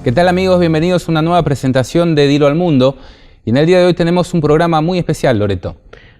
¿Qué tal, amigos? Bienvenidos a una nueva presentación de Dilo al Mundo. Y en el día de hoy tenemos un programa muy especial, Loreto.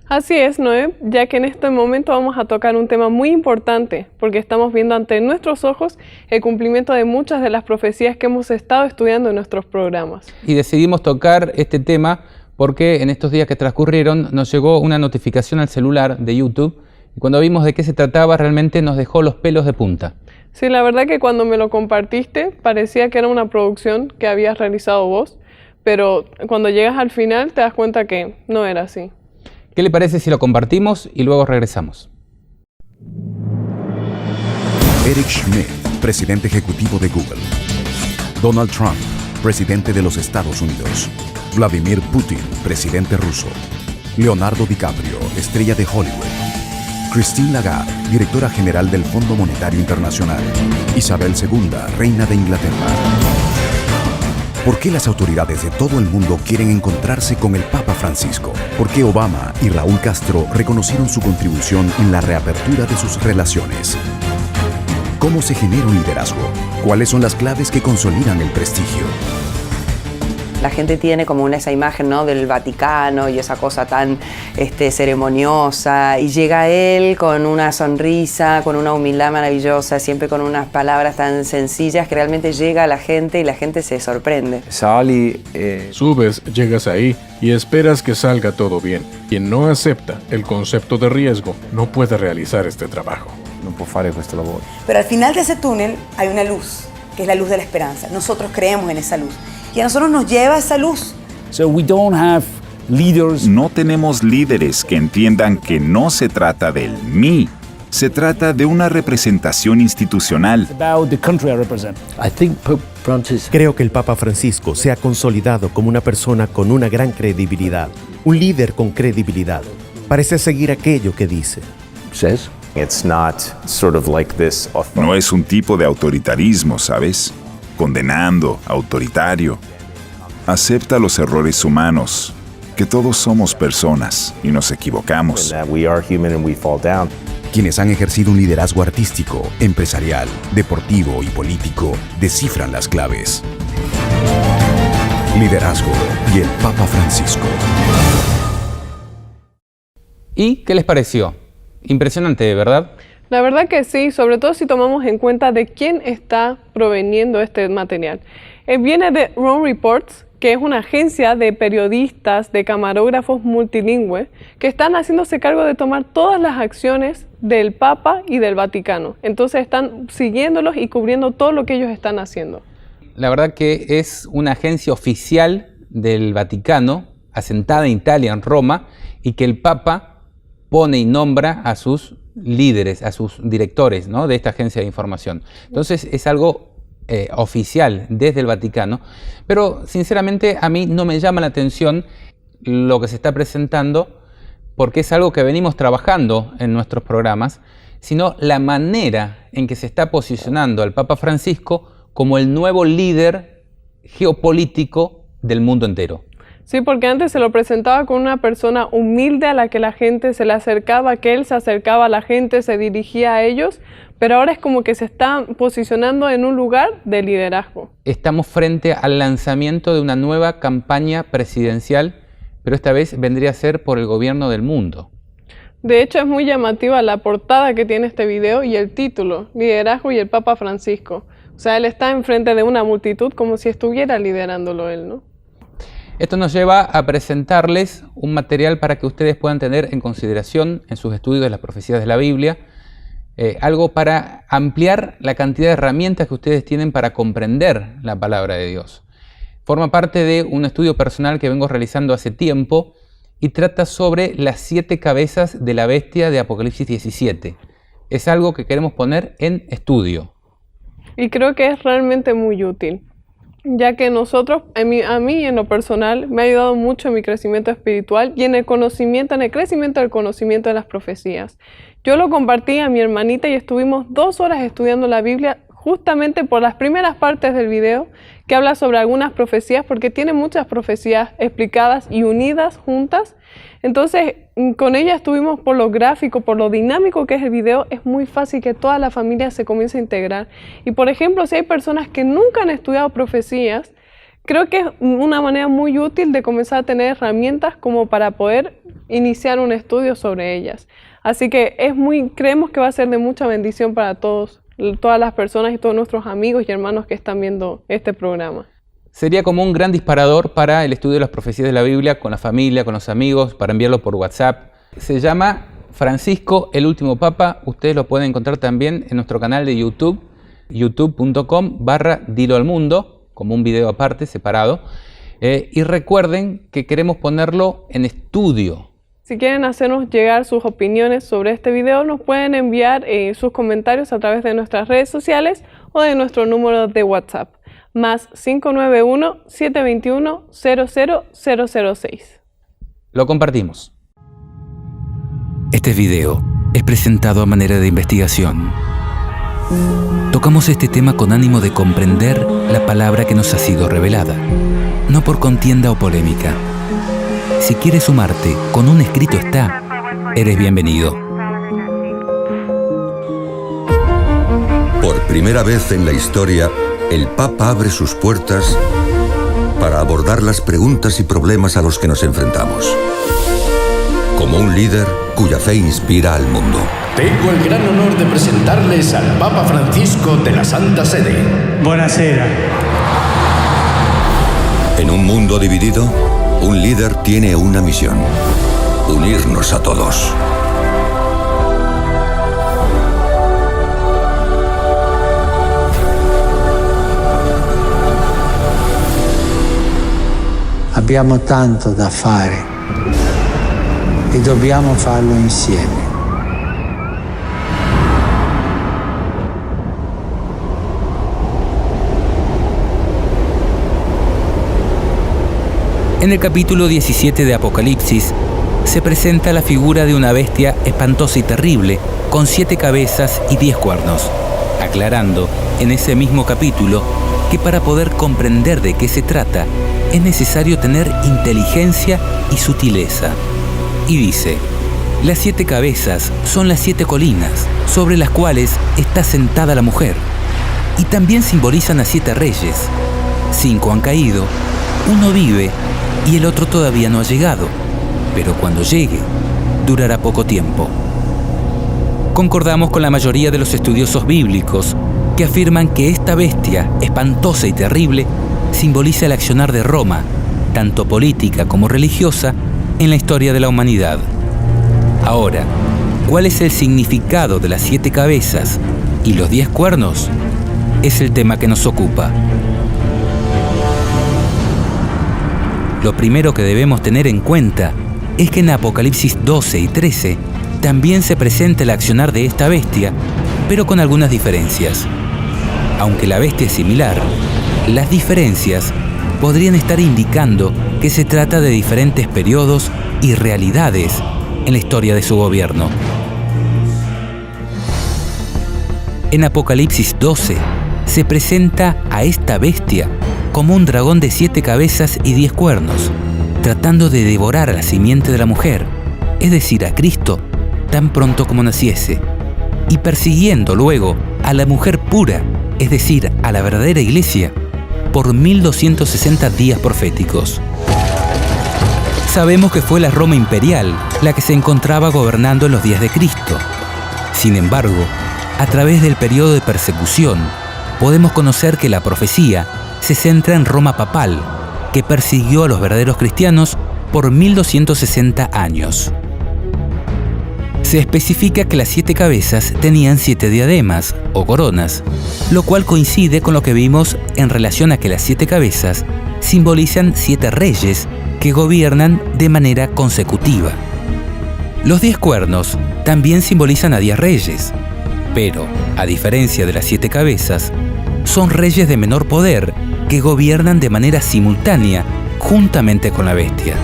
Así es, Noé, ya que en este momento vamos a tocar un tema muy importante, porque estamos viendo ante nuestros ojos el cumplimiento de muchas de las profecías que hemos estado estudiando en nuestros programas. Y decidimos tocar este tema porque en estos días que transcurrieron nos llegó una notificación al celular de YouTube y cuando vimos de qué se trataba realmente nos dejó los pelos de punta. Sí, la verdad que cuando me lo compartiste parecía que era una producción que habías realizado vos, pero cuando llegas al final te das cuenta que no era así. ¿Qué le parece si lo compartimos y luego regresamos? Eric Schmidt, presidente ejecutivo de Google. Donald Trump, presidente de los Estados Unidos. Vladimir Putin, presidente ruso. Leonardo DiCaprio, estrella de Hollywood. Christine Lagarde, directora general del Fondo Monetario Internacional. Isabel II, reina de Inglaterra. ¿Por qué las autoridades de todo el mundo quieren encontrarse con el Papa Francisco? ¿Por qué Obama y Raúl Castro reconocieron su contribución en la reapertura de sus relaciones? ¿Cómo se genera un liderazgo? ¿Cuáles son las claves que consolidan el prestigio? La gente tiene como esa imagen, ¿no?, del Vaticano y esa cosa tan ceremoniosa, y llega él con una sonrisa, con una humildad maravillosa, siempre con unas palabras tan sencillas que realmente llega a la gente y la gente se sorprende. Subes, llegas ahí y esperas que salga todo bien. Quien no acepta el concepto de riesgo no puede realizar este trabajo. Pero al final de ese túnel hay una luz, que es la luz de la esperanza. Nosotros creemos en esa luz. Y a nosotros nos lleva esa luz. No tenemos líderes que entiendan que no se trata del mí, se trata de una representación institucional. Creo que el Papa Francisco se ha consolidado como una persona con una gran credibilidad, un líder con credibilidad. Parece seguir aquello que dice. No es un tipo de autoritarismo, ¿sabes? Condenando, autoritario. Acepta los errores humanos, que todos somos personas y nos equivocamos. Quienes han ejercido un liderazgo artístico, empresarial, deportivo y político descifran las claves. Liderazgo y el Papa Francisco. ¿Y qué les pareció? Impresionante, ¿verdad? La verdad que sí, sobre todo si tomamos en cuenta de quién está proveniendo este material. Viene de Rome Reports, que es una agencia de periodistas, de camarógrafos multilingües, que están haciéndose cargo de tomar todas las acciones del Papa y del Vaticano. Entonces están siguiéndolos y cubriendo todo lo que ellos están haciendo. La verdad que es una agencia oficial del Vaticano, asentada en Italia, en Roma, y que el Papa pone y nombra a sus líderes, a sus directores, ¿no?, de esta agencia de información. Entonces es algo oficial desde el Vaticano, pero sinceramente a mí no me llama la atención lo que se está presentando porque es algo que venimos trabajando en nuestros programas, sino la manera en que se está posicionando al Papa Francisco como el nuevo líder geopolítico del mundo entero. Sí, porque antes se lo presentaba con una persona humilde a la que la gente se le acercaba, que él se acercaba a la gente, se dirigía a ellos, pero ahora es como que se está posicionando en un lugar de liderazgo. Estamos frente al lanzamiento de una nueva campaña presidencial, pero esta vez vendría a ser por el gobierno del mundo. De hecho, es muy llamativa la portada que tiene este video y el título, Liderazgo y el Papa Francisco. O sea, él está enfrente de una multitud como si estuviera liderándolo él, ¿no? Esto nos lleva a presentarles un material para que ustedes puedan tener en consideración en sus estudios de las profecías de la Biblia, algo para ampliar la cantidad de herramientas que ustedes tienen para comprender la palabra de Dios. Forma parte de un estudio personal que vengo realizando hace tiempo y trata sobre las 7 cabezas de la bestia de Apocalipsis 17. Es algo que queremos poner en estudio. Y creo que es realmente muy útil, ya que nosotros, a mí en lo personal, me ha ayudado mucho en mi crecimiento espiritual y en el crecimiento del conocimiento de las profecías. Yo lo compartí a mi hermanita y estuvimos 2 horas estudiando la Biblia justamente por las primeras partes del video, que habla sobre algunas profecías, porque tiene muchas profecías explicadas y unidas juntas. Entonces, con ella estuvimos por lo gráfico, por lo dinámico que es el video, es muy fácil que toda la familia se comience a integrar. Y por ejemplo, si hay personas que nunca han estudiado profecías, creo que es una manera muy útil de comenzar a tener herramientas como para poder iniciar un estudio sobre ellas. Así que creemos que va a ser de mucha bendición para todas las personas y todos nuestros amigos y hermanos que están viendo este programa. Sería como un gran disparador para el estudio de las profecías de la Biblia con la familia, con los amigos, para enviarlo por WhatsApp. Se llama Francisco, el último Papa. Ustedes lo pueden encontrar también en nuestro canal de YouTube, youtube.com/diloalmundo, como un video aparte, separado. Y recuerden que queremos ponerlo en estudio. Si quieren hacernos llegar sus opiniones sobre este video, nos pueden enviar sus comentarios a través de nuestras redes sociales o de nuestro número de WhatsApp, más 591-721-00006. Lo compartimos. Este video es presentado a manera de investigación. Tocamos este tema con ánimo de comprender la palabra que nos ha sido revelada, no por contienda o polémica. Si quieres sumarte, con un escrito está, eres bienvenido. Por primera vez en la historia, el Papa abre sus puertas para abordar las preguntas y problemas a los que nos enfrentamos. Como un líder cuya fe inspira al mundo. Tengo el gran honor de presentarles al Papa Francisco de la Santa Sede. Buonasera. En un mundo dividido, un líder tiene una misión: unirnos a todos. Abbiamo tanto da fare e dobbiamo farlo insieme. En el capítulo 17 de Apocalipsis se presenta la figura de una bestia espantosa y terrible, con 7 cabezas y 10 cuernos, aclarando en ese mismo capítulo que para poder comprender de qué se trata es necesario tener inteligencia y sutileza. Y dice: las 7 cabezas son las 7 colinas sobre las cuales está sentada la mujer, y también simbolizan a 7 reyes. 5 han caído, 1 vive y el otro todavía no ha llegado, pero cuando llegue, durará poco tiempo. Concordamos con la mayoría de los estudiosos bíblicos que afirman que esta bestia espantosa y terrible simboliza el accionar de Roma, tanto política como religiosa, en la historia de la humanidad. Ahora, ¿cuál es el significado de las 7 cabezas y los 10 cuernos? Es el tema que nos ocupa. Lo primero que debemos tener en cuenta es que en Apocalipsis 12 y 13 también se presenta el accionar de esta bestia, pero con algunas diferencias. Aunque la bestia es similar, las diferencias podrían estar indicando que se trata de diferentes periodos y realidades en la historia de su gobierno. En Apocalipsis 12 se presenta a esta bestia como un dragón de 7 cabezas y 10 cuernos, tratando de devorar a la simiente de la mujer, es decir, a Cristo, tan pronto como naciese, y persiguiendo luego a la mujer pura, es decir, a la verdadera iglesia, por 1260 días proféticos. Sabemos que fue la Roma imperial la que se encontraba gobernando en los días de Cristo. Sin embargo, a través del periodo de persecución, podemos conocer que la profecía se centra en Roma papal, que persiguió a los verdaderos cristianos por 1260 años. Se especifica que las 7 cabezas tenían 7 diademas o coronas, lo cual coincide con lo que vimos en relación a que las 7 cabezas simbolizan 7 reyes que gobiernan de manera consecutiva. Los 10 cuernos también simbolizan a 10 reyes, pero, a diferencia de las 7 cabezas, son reyes de menor poder que gobiernan de manera simultánea juntamente con la bestia.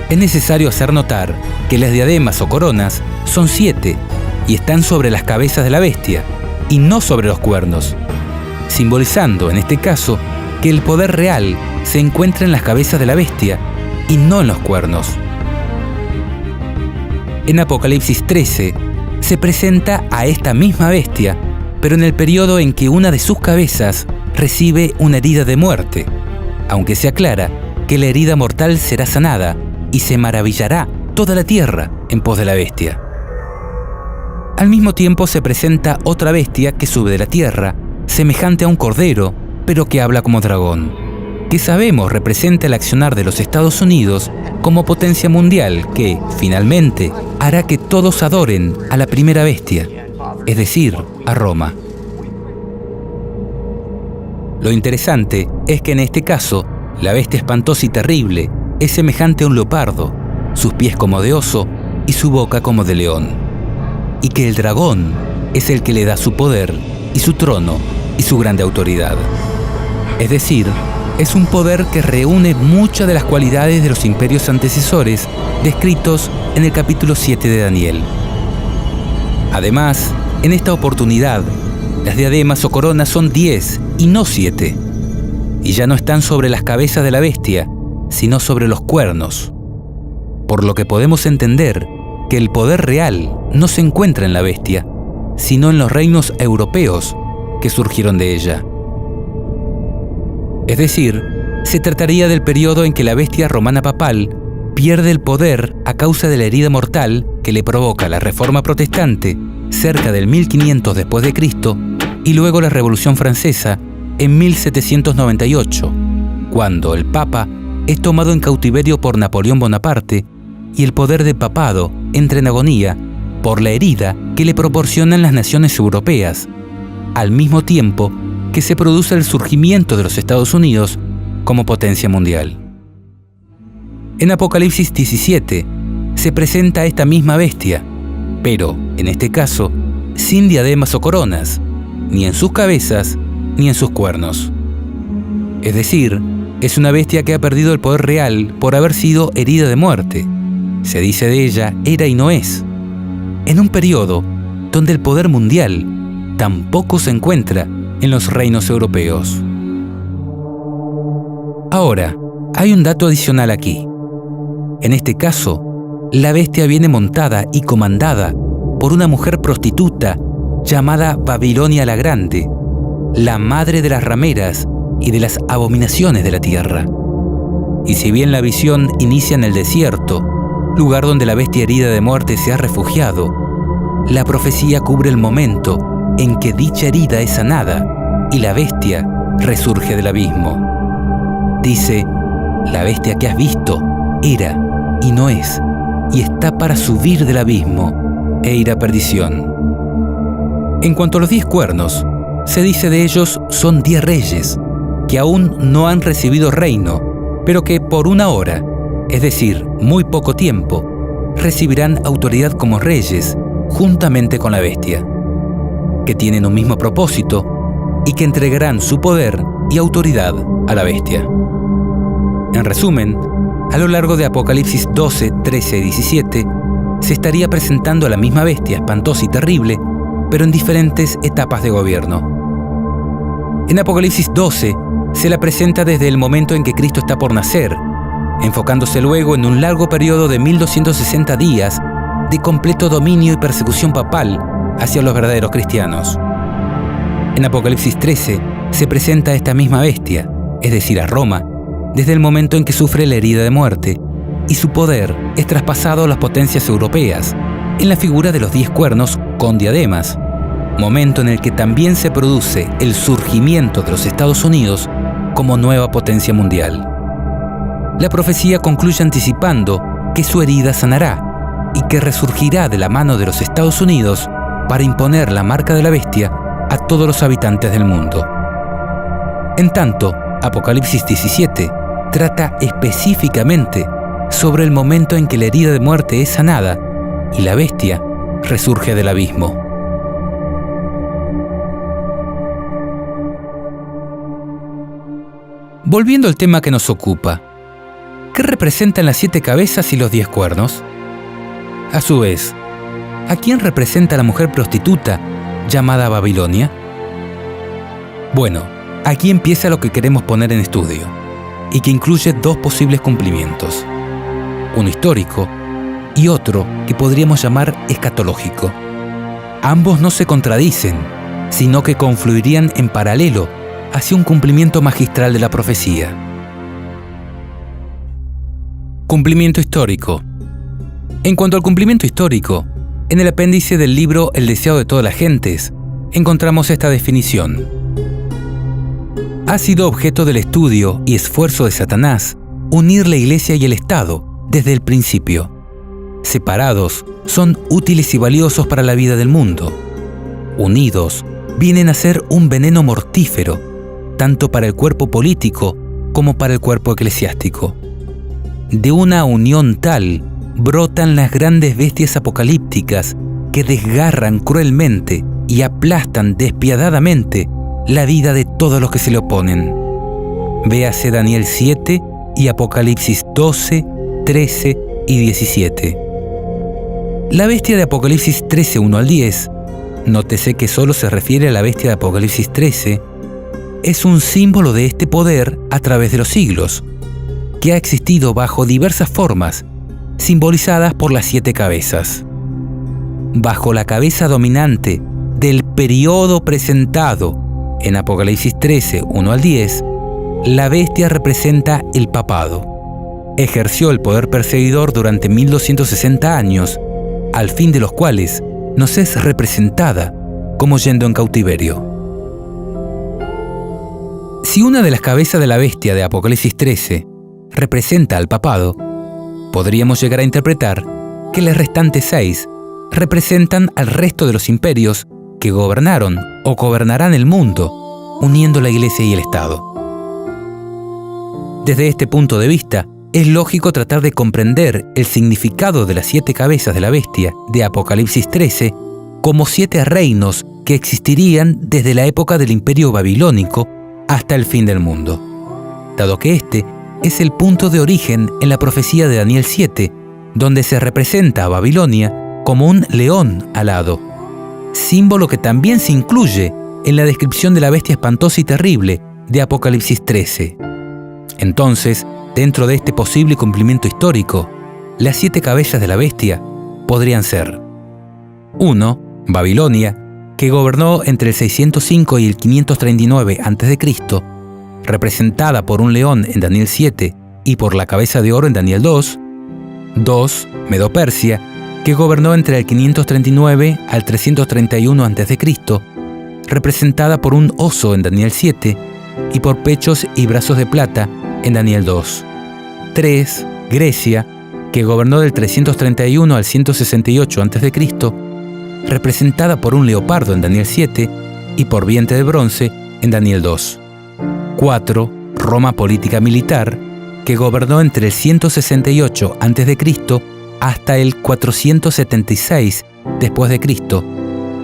Es necesario hacer notar que las diademas o coronas son 7, y están sobre las cabezas de la bestia, y no sobre los cuernos, simbolizando, en este caso, que el poder real se encuentra en las cabezas de la bestia y no en los cuernos. En Apocalipsis 13 se presenta a esta misma bestia, pero en el periodo en que una de sus cabezas recibe una herida de muerte, aunque se aclara que la herida mortal será sanada y se maravillará toda la tierra en pos de la bestia. Al mismo tiempo se presenta otra bestia que sube de la tierra, semejante a un cordero, pero que habla como dragón, que sabemos representa el accionar de los Estados Unidos como potencia mundial que, finalmente, hará que todos adoren a la primera bestia, es decir, a Roma. Lo interesante es que en este caso, la bestia espantosa y terrible es semejante a un leopardo, sus pies como de oso y su boca como de león, y que el dragón es el que le da su poder y su trono y su grande autoridad. Es decir, es un poder que reúne muchas de las cualidades de los imperios antecesores descritos en el capítulo 7 de Daniel. Además, en esta oportunidad, las diademas o coronas son 10 y no 7, y ya no están sobre las cabezas de la bestia, sino sobre los cuernos, por lo que podemos entender que el poder real no se encuentra en la bestia, sino en los reinos europeos que surgieron de ella. Es decir, se trataría del periodo en que la bestia romana papal pierde el poder a causa de la herida mortal que le provoca la Reforma Protestante cerca del 1500 después de Cristo y luego la Revolución Francesa en 1798, cuando el Papa es tomado en cautiverio por Napoleón Bonaparte y el poder del papado entra en agonía por la herida que le proporcionan las naciones europeas, al mismo tiempo que se produce el surgimiento de los Estados Unidos como potencia mundial. En Apocalipsis 17 se presenta a esta misma bestia, pero, en este caso, sin diademas o coronas, ni en sus cabezas ni en sus cuernos. Es decir, es una bestia que ha perdido el poder real por haber sido herida de muerte. Se dice de ella, era y no es. En un periodo donde el poder mundial tampoco se encuentra en los reinos europeos. Ahora, hay un dato adicional aquí. En este caso, la bestia viene montada y comandada por una mujer prostituta llamada Babilonia la Grande, la madre de las rameras y de las abominaciones de la tierra. Y si bien la visión inicia en el desierto, lugar donde la bestia herida de muerte se ha refugiado, la profecía cubre el momento en que dicha herida es sanada y la bestia resurge del abismo. Dice, la bestia que has visto era y no es, y está para subir del abismo e ir a perdición. En cuanto a los 10 cuernos, se dice de ellos son 10 reyes, que aún no han recibido reino, pero que por una hora, es decir, muy poco tiempo, recibirán autoridad como reyes, juntamente con la bestia, que tienen un mismo propósito y que entregarán su poder y autoridad a la bestia. En resumen, a lo largo de Apocalipsis 12, 13 y 17, se estaría presentando a la misma bestia espantosa y terrible, pero en diferentes etapas de gobierno. En Apocalipsis 12 se la presenta desde el momento en que Cristo está por nacer, enfocándose luego en un largo periodo de 1260 días de completo dominio y persecución papal hacia los verdaderos cristianos. En Apocalipsis 13 se presenta a esta misma bestia, es decir, a Roma, desde el momento en que sufre la herida de muerte, y su poder es traspasado a las potencias europeas, en la figura de los 10 cuernos con diademas, momento en el que también se produce el surgimiento de los Estados Unidos como nueva potencia mundial. La profecía concluye anticipando que su herida sanará y que resurgirá de la mano de los Estados Unidos para imponer la marca de la bestia a todos los habitantes del mundo. En tanto, Apocalipsis 17 trata específicamente sobre el momento en que la herida de muerte es sanada y la bestia resurge del abismo. Volviendo al tema que nos ocupa, ¿qué representan las 7 cabezas y los 10 cuernos? A su vez, ¿a quién representa la mujer prostituta llamada Babilonia? Bueno, aquí empieza lo que queremos poner en estudio, y que incluye dos posibles cumplimientos, uno histórico y otro que podríamos llamar escatológico. Ambos no se contradicen, sino que confluirían en paralelo hacia un cumplimiento magistral de la profecía. Cumplimiento histórico. En cuanto al cumplimiento histórico, en el apéndice del libro El deseado de todas las gentes, encontramos esta definición. Ha sido objeto del estudio y esfuerzo de Satanás unir la Iglesia y el Estado desde el principio. Separados, son útiles y valiosos para la vida del mundo. Unidos, vienen a ser un veneno mortífero, tanto para el cuerpo político como para el cuerpo eclesiástico. De una unión tal, brotan las grandes bestias apocalípticas que desgarran cruelmente y aplastan despiadadamente la vida de todos los que se le oponen. Véase Daniel 7 y Apocalipsis 12, 13 y 17. La bestia de Apocalipsis 13, 1 al 10, nótese que solo se refiere a la bestia de Apocalipsis 13, es un símbolo de este poder a través de los siglos, que ha existido bajo diversas formas, simbolizadas por las 7 cabezas. Bajo la cabeza dominante del periodo presentado en Apocalipsis 13, 1 al 10, la bestia representa el papado. Ejerció el poder perseguidor durante 1260 años, al fin de los cuales nos es representada como yendo en cautiverio. Si una de las cabezas de la bestia de Apocalipsis 13 representa al papado, podríamos llegar a interpretar que las restantes 6 representan al resto de los imperios que gobernaron o gobernarán el mundo, uniendo la Iglesia y el Estado. Desde este punto de vista, es lógico tratar de comprender el significado de las 7 cabezas de la bestia de Apocalipsis 13 como 7 reinos que existirían desde la época del Imperio Babilónico hasta el fin del mundo, dado que este es el punto de origen en la profecía de Daniel 7, donde se representa a Babilonia como un león alado, símbolo que también se incluye en la descripción de la bestia espantosa y terrible de Apocalipsis 13. Entonces, dentro de este posible cumplimiento histórico, las 7 cabezas de la bestia podrían ser: 1. Babilonia, que gobernó entre el 605 y el 539 a.C., representada por un león en Daniel 7 y por la cabeza de oro en Daniel 2. 2. Medo-Persia, que gobernó entre el 539 al 331 a.C., representada por un oso en Daniel 7 y por pechos y brazos de plata en Daniel 2. 3. Grecia, que gobernó del 331 al 168 a.C., representada por un leopardo en Daniel 7 y por vientre de bronce en Daniel 2. 4. Roma política militar, que gobernó entre el 168 a.C. hasta el 476 después de Cristo,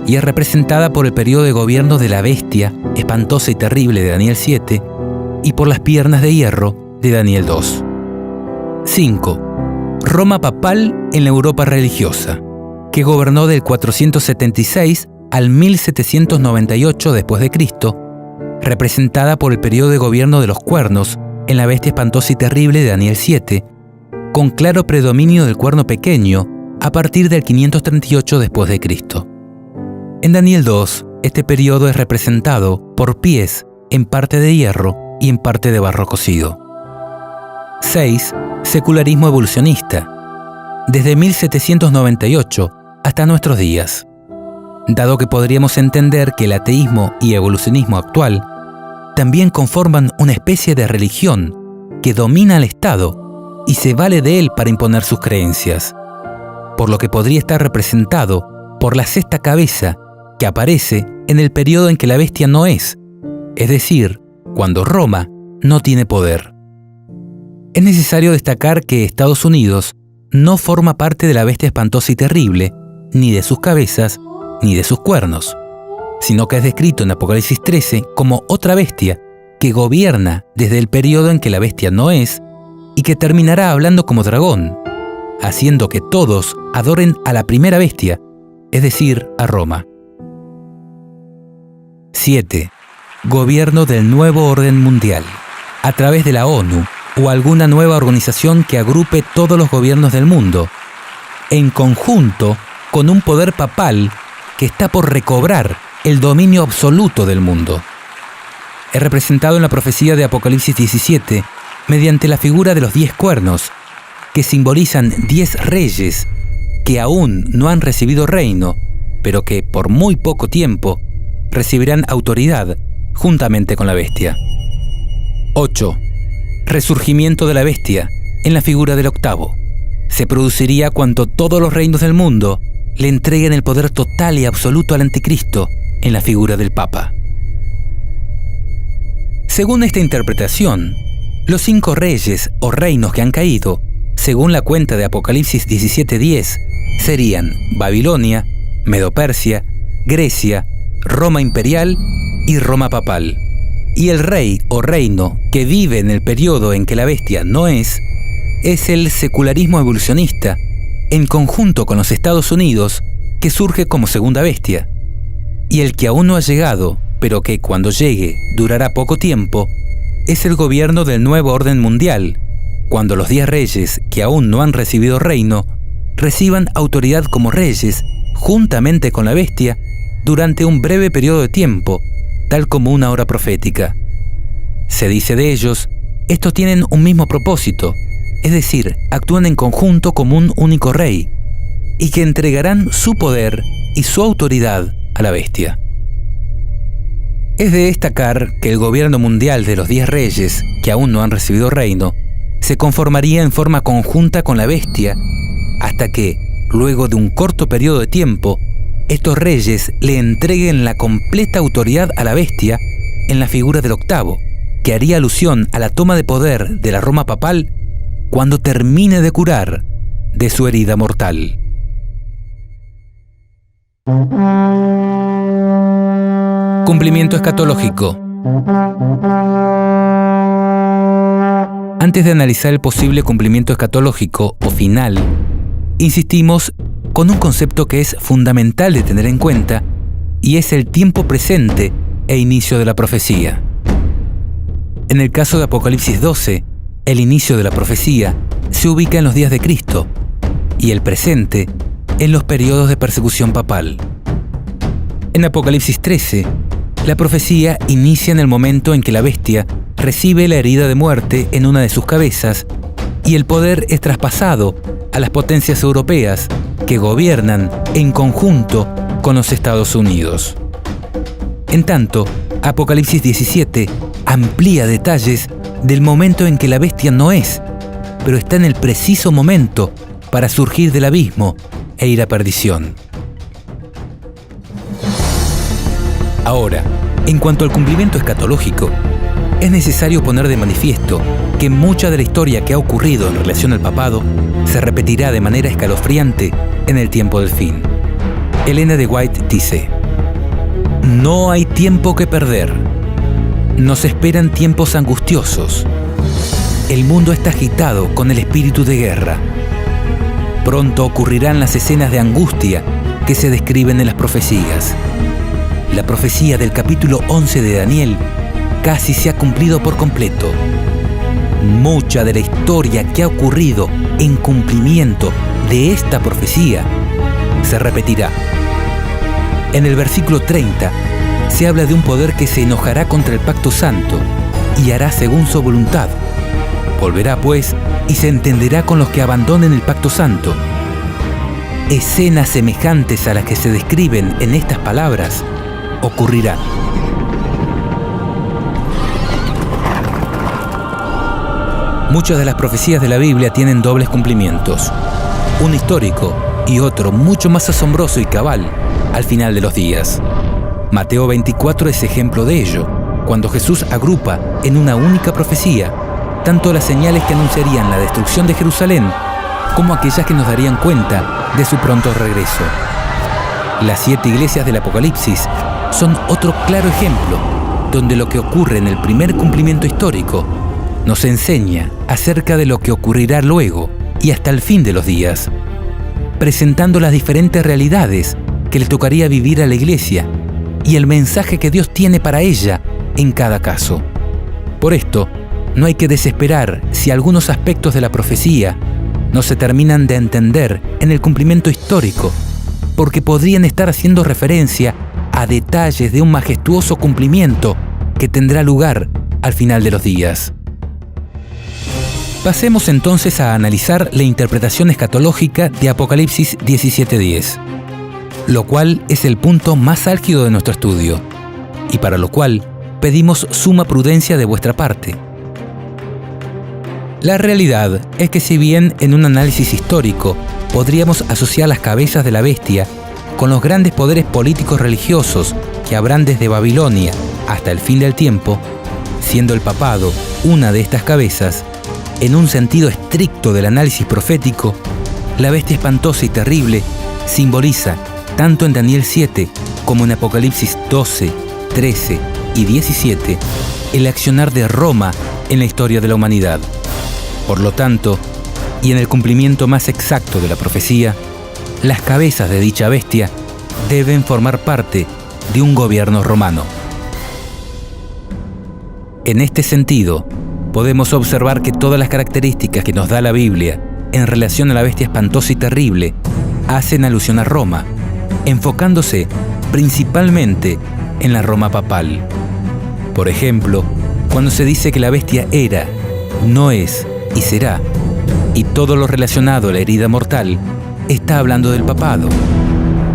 y es representada por el periodo de gobierno de la bestia espantosa y terrible de Daniel 7 y por las piernas de hierro de Daniel 2. 5. Roma papal en la Europa religiosa, que gobernó del 476 al 1798 después de Cristo, representada por el periodo de gobierno de los cuernos en la bestia espantosa y terrible de Daniel 7, con claro predominio del cuerno pequeño a partir del 538 después de Cristo. En Daniel 2, este periodo es representado por pies en parte de hierro y en parte de barro cocido. 6. Secularismo evolucionista, desde 1798 hasta nuestros días, dado que podríamos entender que el ateísmo y evolucionismo actual también conforman una especie de religión que domina al Estado y se vale de él para imponer sus creencias, por lo que podría estar representado por la 6ª cabeza que aparece en el periodo en que la bestia no es decir, cuando Roma no tiene poder. Es necesario destacar que Estados Unidos no forma parte de la bestia espantosa y terrible, ni de sus cabezas, ni de sus cuernos, sino que es descrito en Apocalipsis 13 como otra bestia que gobierna desde el periodo en que la bestia no es y que terminará hablando como dragón, haciendo que todos adoren a la primera bestia es decir, a Roma. 7. Gobierno del nuevo orden mundial, a través de la ONU o alguna nueva organización que agrupe todos los gobiernos del mundo, en conjunto con un poder papal que está por recobrar el dominio absoluto del mundo. Es representado en la profecía de Apocalipsis 17 mediante la figura de los 10 cuernos, que simbolizan 10 reyes que aún no han recibido reino, pero que por muy poco tiempo recibirán autoridad juntamente con la bestia. 8. Resurgimiento de la bestia en la figura del octavo. Se produciría cuando todos los reinos del mundo le entreguen el poder total y absoluto al anticristo en la figura del Papa. Según esta interpretación, los 5 reyes o reinos que han caído, según la cuenta de Apocalipsis 17:10, serían Babilonia, Medo-Persia, Grecia, Roma imperial y Roma papal. Y el rey o reino que vive en el periodo en que la bestia no es el secularismo evolucionista, en conjunto con los Estados Unidos, que surge como segunda bestia. Y el que aún no ha llegado, pero que cuando llegue durará poco tiempo, es el gobierno del nuevo orden mundial, cuando los 10 reyes que aún no han recibido reino reciban autoridad como reyes juntamente con la bestia durante un breve periodo de tiempo, tal como una hora profética. Se dice de ellos, estos tienen un mismo propósito, es decir, actúan en conjunto como un único rey, y que entregarán su poder y su autoridad a la bestia. Es de destacar que el gobierno mundial de los 10 reyes, que aún no han recibido reino, se conformaría en forma conjunta con la bestia, hasta que, luego de un corto periodo de tiempo, estos reyes le entreguen la completa autoridad a la bestia en la figura del octavo, que haría alusión a la toma de poder de la Roma papal cuando termine de curar de su herida mortal. Cumplimiento escatológico. Antes de analizar el posible cumplimiento escatológico o final, insistimos con un concepto que es fundamental de tener en cuenta, y es el tiempo presente e inicio de la profecía. En el caso de Apocalipsis 12, el inicio de la profecía se ubica en los días de Cristo y el presente en los periodos de persecución papal. En Apocalipsis 13, la profecía inicia en el momento en que la bestia recibe la herida de muerte en una de sus cabezas y el poder es traspasado a las potencias europeas que gobiernan en conjunto con los Estados Unidos. En tanto, Apocalipsis 17 amplía detalles del momento en que la bestia no es, pero está en el preciso momento para surgir del abismo e ir a perdición. Ahora, en cuanto al cumplimiento escatológico, es necesario poner de manifiesto que mucha de la historia que ha ocurrido en relación al papado se repetirá de manera escalofriante en el tiempo del fin. Elena de White dice: no hay tiempo que perder. Nos esperan tiempos angustiosos. El mundo está agitado con el espíritu de guerra. Pronto ocurrirán las escenas de angustia que se describen en las profecías. La profecía del capítulo 11 de Daniel casi se ha cumplido por completo. Mucha de la historia que ha ocurrido en cumplimiento de esta profecía se repetirá. En el versículo 30 se habla de un poder que se enojará contra el pacto santo y hará según su voluntad. Volverá pues y se entenderá con los que abandonen el pacto santo. Escenas semejantes a las que se describen en estas palabras ocurrirán. Muchas de las profecías de la Biblia tienen dobles cumplimientos, uno histórico y otro mucho más asombroso y cabal al final de los días. Mateo 24 es ejemplo de ello, cuando Jesús agrupa en una única profecía tanto las señales que anunciarían la destrucción de Jerusalén como aquellas que nos darían cuenta de su pronto regreso. Las 7 iglesias del Apocalipsis son otro claro ejemplo, donde lo que ocurre en el primer cumplimiento histórico nos enseña acerca de lo que ocurrirá luego y hasta el fin de los días, presentando las diferentes realidades que le tocaría vivir a la iglesia y el mensaje que Dios tiene para ella en cada caso. Por esto, no hay que desesperar si algunos aspectos de la profecía no se terminan de entender en el cumplimiento histórico, porque podrían estar haciendo referencia a detalles de un majestuoso cumplimiento que tendrá lugar al final de los días. Pasemos entonces a analizar la interpretación escatológica de Apocalipsis 17:10, lo cual es el punto más álgido de nuestro estudio, y para lo cual pedimos suma prudencia de vuestra parte. La realidad es que si bien en un análisis histórico podríamos asociar las cabezas de la bestia con los grandes poderes políticos religiosos que habrán desde Babilonia hasta el fin del tiempo, siendo el papado una de estas cabezas, en un sentido estricto del análisis profético, la bestia espantosa y terrible simboliza, tanto en Daniel 7 como en Apocalipsis 12, 13 y 17, el accionar de Roma en la historia de la humanidad. Por lo tanto, y en el cumplimiento más exacto de la profecía, las cabezas de dicha bestia deben formar parte de un gobierno romano. En este sentido, podemos observar que todas las características que nos da la Biblia en relación a la bestia espantosa y terrible hacen alusión a Roma, enfocándose principalmente en la Roma papal. Por ejemplo, cuando se dice que la bestia era, no es y será, y todo lo relacionado a la herida mortal, está hablando del papado.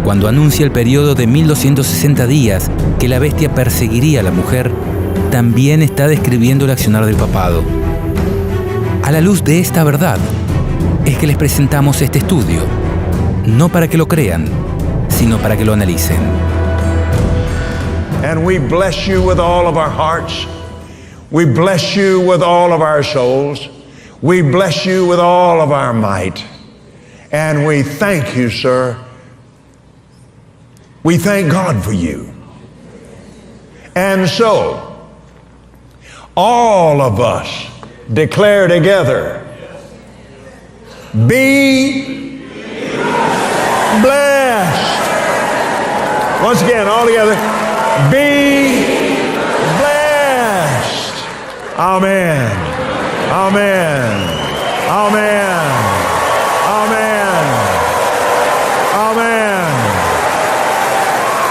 Cuando anuncia el periodo de 1260 días que la bestia perseguiría a la mujer, también está describiendo el accionar del papado. A la luz de esta verdad, es que les presentamos este estudio, no para que lo crean, sino para que lo analicen. And we bless you with all of our hearts. We bless you with all of our souls. We bless you with all of our might. And we thank you, sir. We thank God for you. And so, all of us declare together, be blessed. Once again, all together, be blessed. Amen. Amen. Amen. Amen. Amen.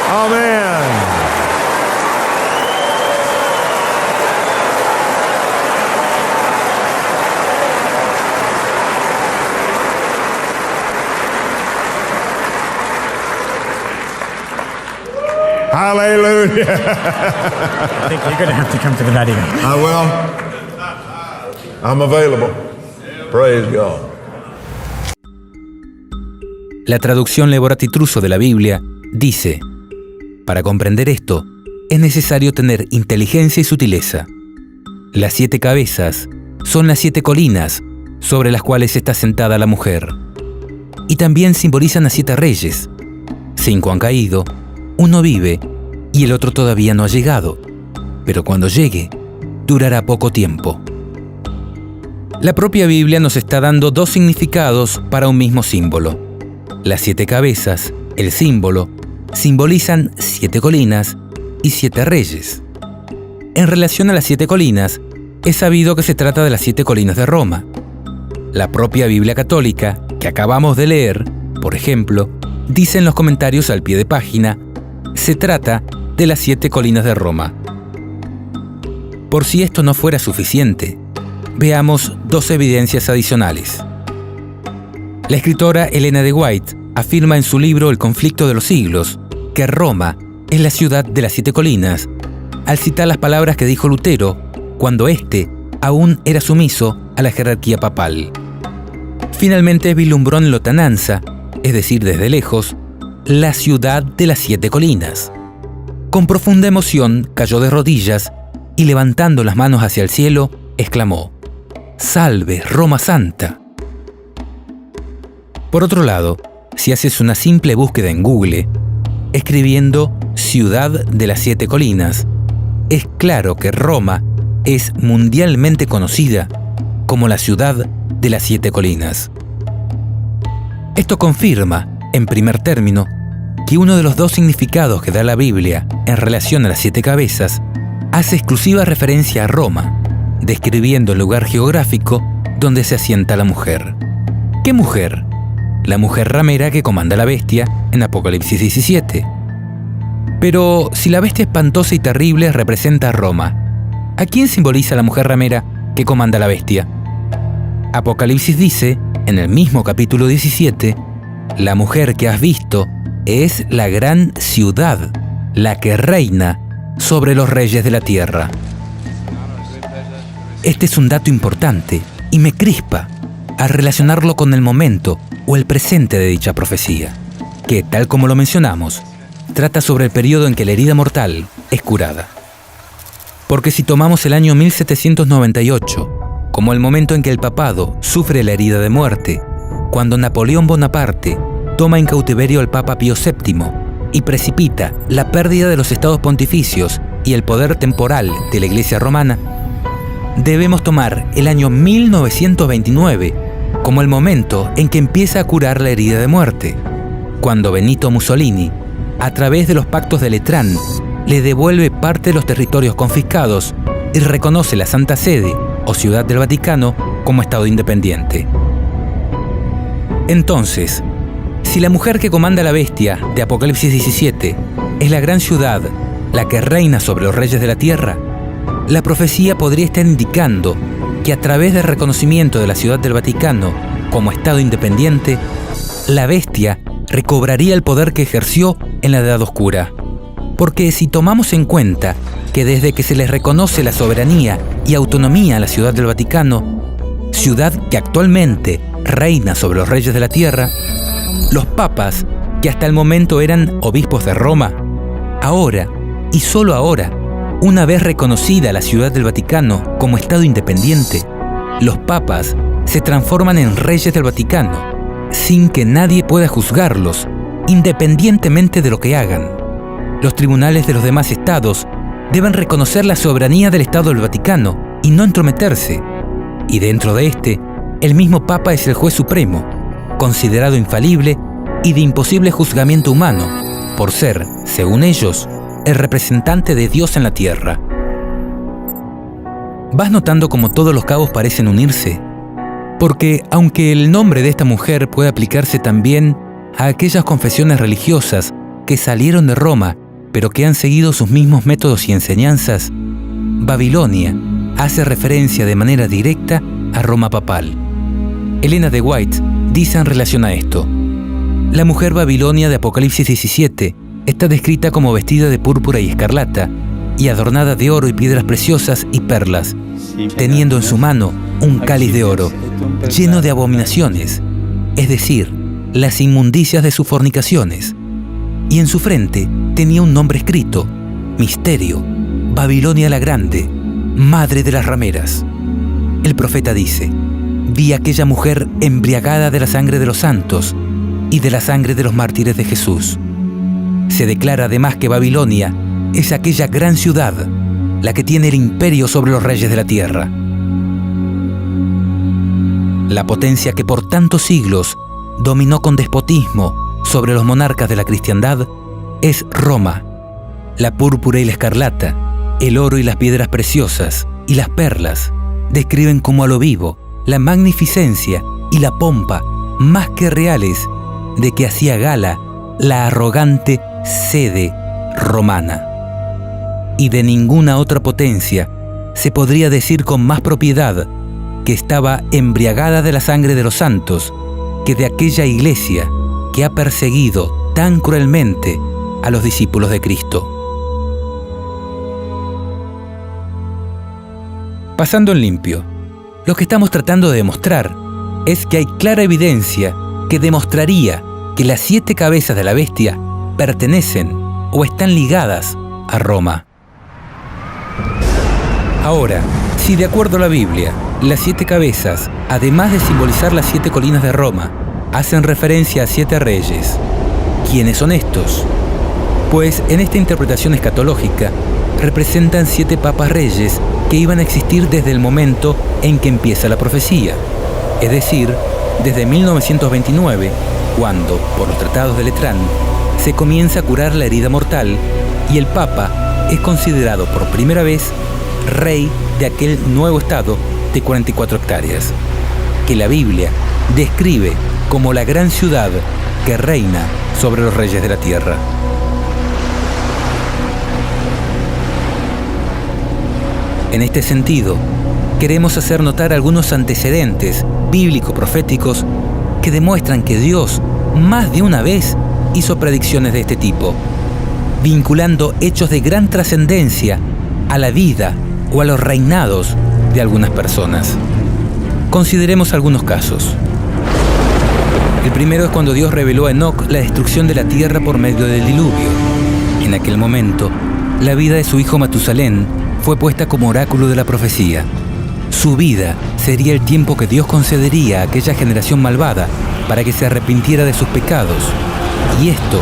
Amen. Hallelujah. I think you're going to have to come to the Vatican. I will. I'm available. Praise God. La traducción Leborati Truso de la Biblia dice: para comprender esto, es necesario tener inteligencia y sutileza. Las 7 cabezas son las 7 colinas sobre las cuales está sentada la mujer. Y también simbolizan a 7 reyes. 5 han caído, 1 vive y el otro todavía no ha llegado, pero cuando llegue, durará poco tiempo. La propia Biblia nos está dando 2 significados para un mismo símbolo. Las 7 cabezas, el símbolo, simbolizan 7 colinas y 7 reyes. En relación a las 7 colinas, es sabido que se trata de las 7 colinas de Roma. La propia Biblia católica, que acabamos de leer, por ejemplo, dice en los comentarios al pie de página, se trata de las 7 colinas de Roma. Por si esto no fuera suficiente, veamos 2 evidencias adicionales. La escritora Elena de White afirma en su libro El conflicto de los siglos que Roma es la ciudad de las 7 colinas, al citar las palabras que dijo Lutero cuando éste aún era sumiso a la jerarquía papal. Finalmente vislumbró en lontananza, es decir, desde lejos, la ciudad de las 7 colinas. Con profunda emoción cayó de rodillas y levantando las manos hacia el cielo, exclamó: ¡Salve, Roma Santa! Por otro lado, si haces una simple búsqueda en Google, escribiendo Ciudad de las 7 colinas, es claro que Roma es mundialmente conocida como la ciudad de las 7 colinas. Esto confirma, en primer término, que uno de los dos significados que da la Biblia en relación a las 7 cabezas hace exclusiva referencia a Roma, describiendo el lugar geográfico donde se asienta la mujer. ¿Qué mujer? La mujer ramera que comanda la bestia en Apocalipsis 17. Pero si la bestia espantosa y terrible representa a Roma, ¿a quién simboliza la mujer ramera que comanda la bestia? Apocalipsis dice, en el mismo capítulo 17, la mujer que has visto es la gran ciudad, la que reina sobre los reyes de la tierra. Este es un dato importante y me crispa al relacionarlo con el momento o el presente de dicha profecía, que, tal como lo mencionamos, trata sobre el periodo en que la herida mortal es curada. Porque si tomamos el año 1798 como el momento en que el papado sufre la herida de muerte, cuando Napoleón Bonaparte toma en cautiverio al Papa Pío VII y precipita la pérdida de los estados pontificios y el poder temporal de la Iglesia romana, debemos tomar el año 1929 como el momento en que empieza a curar la herida de muerte, cuando Benito Mussolini, a través de los pactos de Letrán, le devuelve parte de los territorios confiscados y reconoce la Santa Sede o Ciudad del Vaticano como Estado independiente. Entonces, si la mujer que comanda la bestia de Apocalipsis 17 es la gran ciudad, la que reina sobre los reyes de la tierra, la profecía podría estar indicando que a través del reconocimiento de la Ciudad del Vaticano como Estado independiente, la bestia recobraría el poder que ejerció en la Edad Oscura. Porque si tomamos en cuenta que desde que se les reconoce la soberanía y autonomía a la Ciudad del Vaticano, ciudad que actualmente reina sobre los reyes de la tierra, los papas, que hasta el momento eran obispos de Roma, ahora, y solo ahora, una vez reconocida la Ciudad del Vaticano como Estado independiente, los papas se transforman en reyes del Vaticano, sin que nadie pueda juzgarlos, independientemente de lo que hagan. Los tribunales de los demás estados deben reconocer la soberanía del Estado del Vaticano y no entrometerse. Y dentro de este, el mismo Papa es el juez supremo, considerado infalible y de imposible juzgamiento humano, por ser, según ellos, el representante de Dios en la tierra. ¿Vas notando cómo todos los cabos parecen unirse? Porque aunque el nombre de esta mujer puede aplicarse también a aquellas confesiones religiosas que salieron de Roma, pero que han seguido sus mismos métodos y enseñanzas, Babilonia hace referencia de manera directa a Roma papal. Elena de White dice en relación a esto: la mujer Babilonia de Apocalipsis 17 está descrita como vestida de púrpura y escarlata y adornada de oro y piedras preciosas y perlas, teniendo en su mano un cáliz de oro, lleno de abominaciones, es decir, las inmundicias de sus fornicaciones. Y en su frente tenía un nombre escrito: Misterio, Babilonia la Grande, Madre de las Rameras. El profeta dice: vi a aquella mujer embriagada de la sangre de los santos y de la sangre de los mártires de Jesús. Se declara además que Babilonia es aquella gran ciudad, la que tiene el imperio sobre los reyes de la tierra. La potencia que por tantos siglos dominó con despotismo sobre los monarcas de la cristiandad es Roma. La púrpura y la escarlata, el oro y las piedras preciosas y las perlas describen como a lo vivo la magnificencia y la pompa más que reales de que hacía gala la arrogante sede romana. Y de ninguna otra potencia se podría decir con más propiedad que estaba embriagada de la sangre de los santos que de aquella iglesia que ha perseguido tan cruelmente a los discípulos de Cristo. Pasando en limpio, lo que estamos tratando de demostrar es que hay clara evidencia que demostraría que las 7 cabezas de la bestia pertenecen o están ligadas a Roma. Ahora, si de acuerdo a la Biblia, las 7 cabezas, además de simbolizar las 7 colinas de Roma, hacen referencia a 7 reyes, ¿quiénes son estos? Pues en esta interpretación escatológica representan 7 papas reyes que iban a existir desde el momento en que empieza la profecía, es decir, desde 1929, cuando, por los tratados de Letrán, se comienza a curar la herida mortal y el Papa es considerado por primera vez rey de aquel nuevo estado de 44 hectáreas, que la Biblia describe como la gran ciudad que reina sobre los reyes de la tierra. En este sentido, queremos hacer notar algunos antecedentes bíblico-proféticos que demuestran que Dios más de una vez hizo predicciones de este tipo, vinculando hechos de gran trascendencia a la vida o a los reinados de algunas personas. Consideremos algunos casos. El primero es cuando Dios reveló a Enoc la destrucción de la tierra por medio del diluvio. En aquel momento, la vida de su hijo Matusalén fue puesta como oráculo de la profecía. Su vida sería el tiempo que Dios concedería a aquella generación malvada para que se arrepintiera de sus pecados. Y esto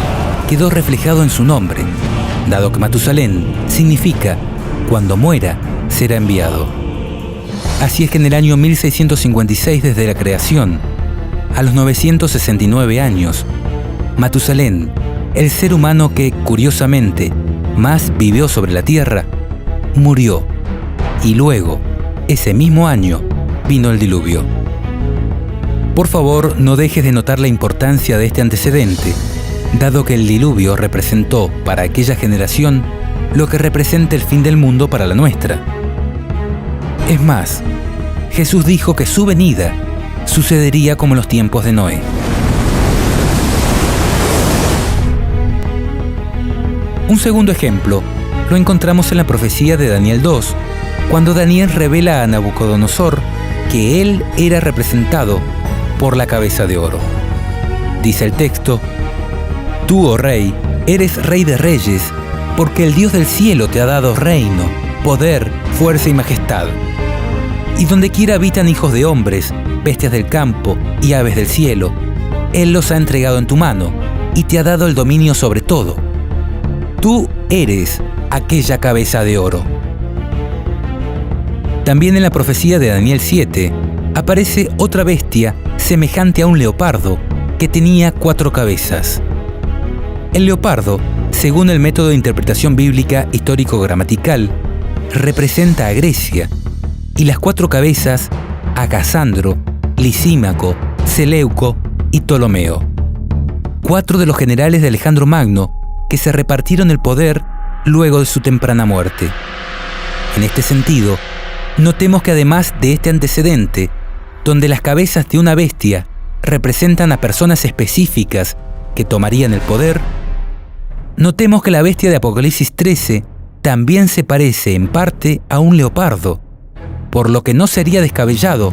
quedó reflejado en su nombre, dado que Matusalén significa cuando muera será enviado. Así es que en el año 1656 desde la creación, a los 969 años, Matusalén, el ser humano que, curiosamente, más vivió sobre la tierra, murió. Y luego, ese mismo año, vino el diluvio. Por favor, no dejes de notar la importancia de este antecedente, dado que el diluvio representó para aquella generación lo que representa el fin del mundo para la nuestra. Es más, Jesús dijo que su venida sucedería como en los tiempos de Noé. Un segundo ejemplo lo encontramos en la profecía de Daniel 2, cuando Daniel revela a Nabucodonosor que él era representado por la cabeza de oro. Dice el texto: Tú, oh rey, eres rey de reyes, porque el Dios del cielo te ha dado reino, poder, fuerza y majestad. Y donde quiera habitan hijos de hombres, bestias del campo y aves del cielo, Él los ha entregado en tu mano y te ha dado el dominio sobre todo. Tú eres aquella cabeza de oro. También en la profecía de Daniel 7 aparece otra bestia semejante a un leopardo que tenía 4 cabezas. El leopardo, según el método de interpretación bíblica histórico-gramatical, representa a Grecia y las 4 cabezas a Casandro, Lisímaco, Seleuco y Ptolomeo, 4 de los generales de Alejandro Magno que se repartieron el poder luego de su temprana muerte. En este sentido, notemos que además de este antecedente, donde las cabezas de una bestia representan a personas específicas que tomarían el poder, notemos que la bestia de Apocalipsis 13 también se parece en parte a un leopardo, por lo que no sería descabellado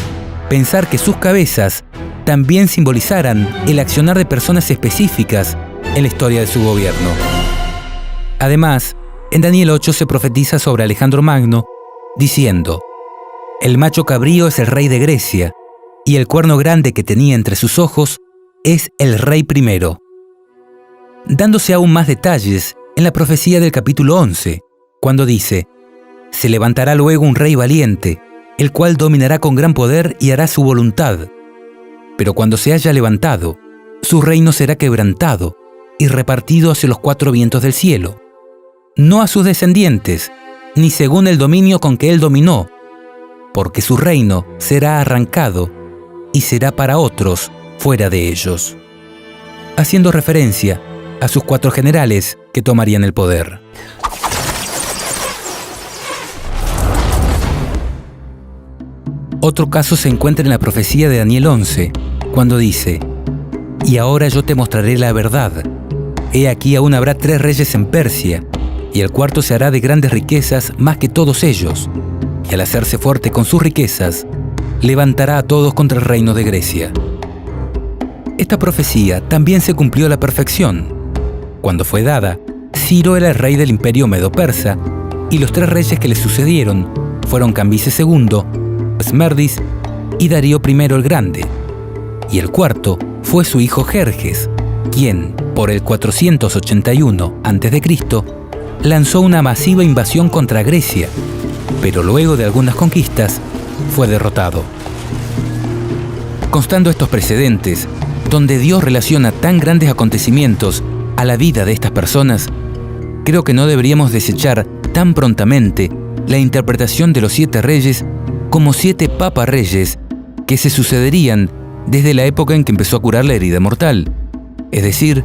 pensar que sus cabezas también simbolizaran el accionar de personas específicas en la historia de su gobierno. Además, en Daniel 8 se profetiza sobre Alejandro Magno, diciendo: El macho cabrío es el rey de Grecia, y el cuerno grande que tenía entre sus ojos es el rey primero. Dándose aún más detalles en la profecía del capítulo 11, cuando dice: Se levantará luego un rey valiente, el cual dominará con gran poder y hará su voluntad. Pero cuando se haya levantado, su reino será quebrantado y repartido hacia los 4 vientos del cielo, no a sus descendientes, ni según el dominio con que él dominó, porque su reino será arrancado y será para otros fuera de ellos, haciendo referencia a sus 4 generales que tomarían el poder. Otro caso se encuentra en la profecía de Daniel 11, cuando dice: Y ahora yo te mostraré la verdad. He aquí aún habrá 3 reyes en Persia, y el cuarto se hará de grandes riquezas más que todos ellos, y al hacerse fuerte con sus riquezas, levantará a todos contra el reino de Grecia. Esta profecía también se cumplió a la perfección. Cuando fue dada, Ciro era el rey del imperio medo-persa, y los 3 reyes que le sucedieron fueron Cambises II, Esmerdis y Darío I el Grande, y el cuarto fue su hijo Jerjes, quien, por el 481 a.C., lanzó una masiva invasión contra Grecia, pero luego de algunas conquistas fue derrotado. Constando estos precedentes, donde Dios relaciona tan grandes acontecimientos a la vida de estas personas, creo que no deberíamos desechar tan prontamente la interpretación de los 7 reyes como 7 papas reyes que se sucederían desde la época en que empezó a curar la herida mortal, es decir,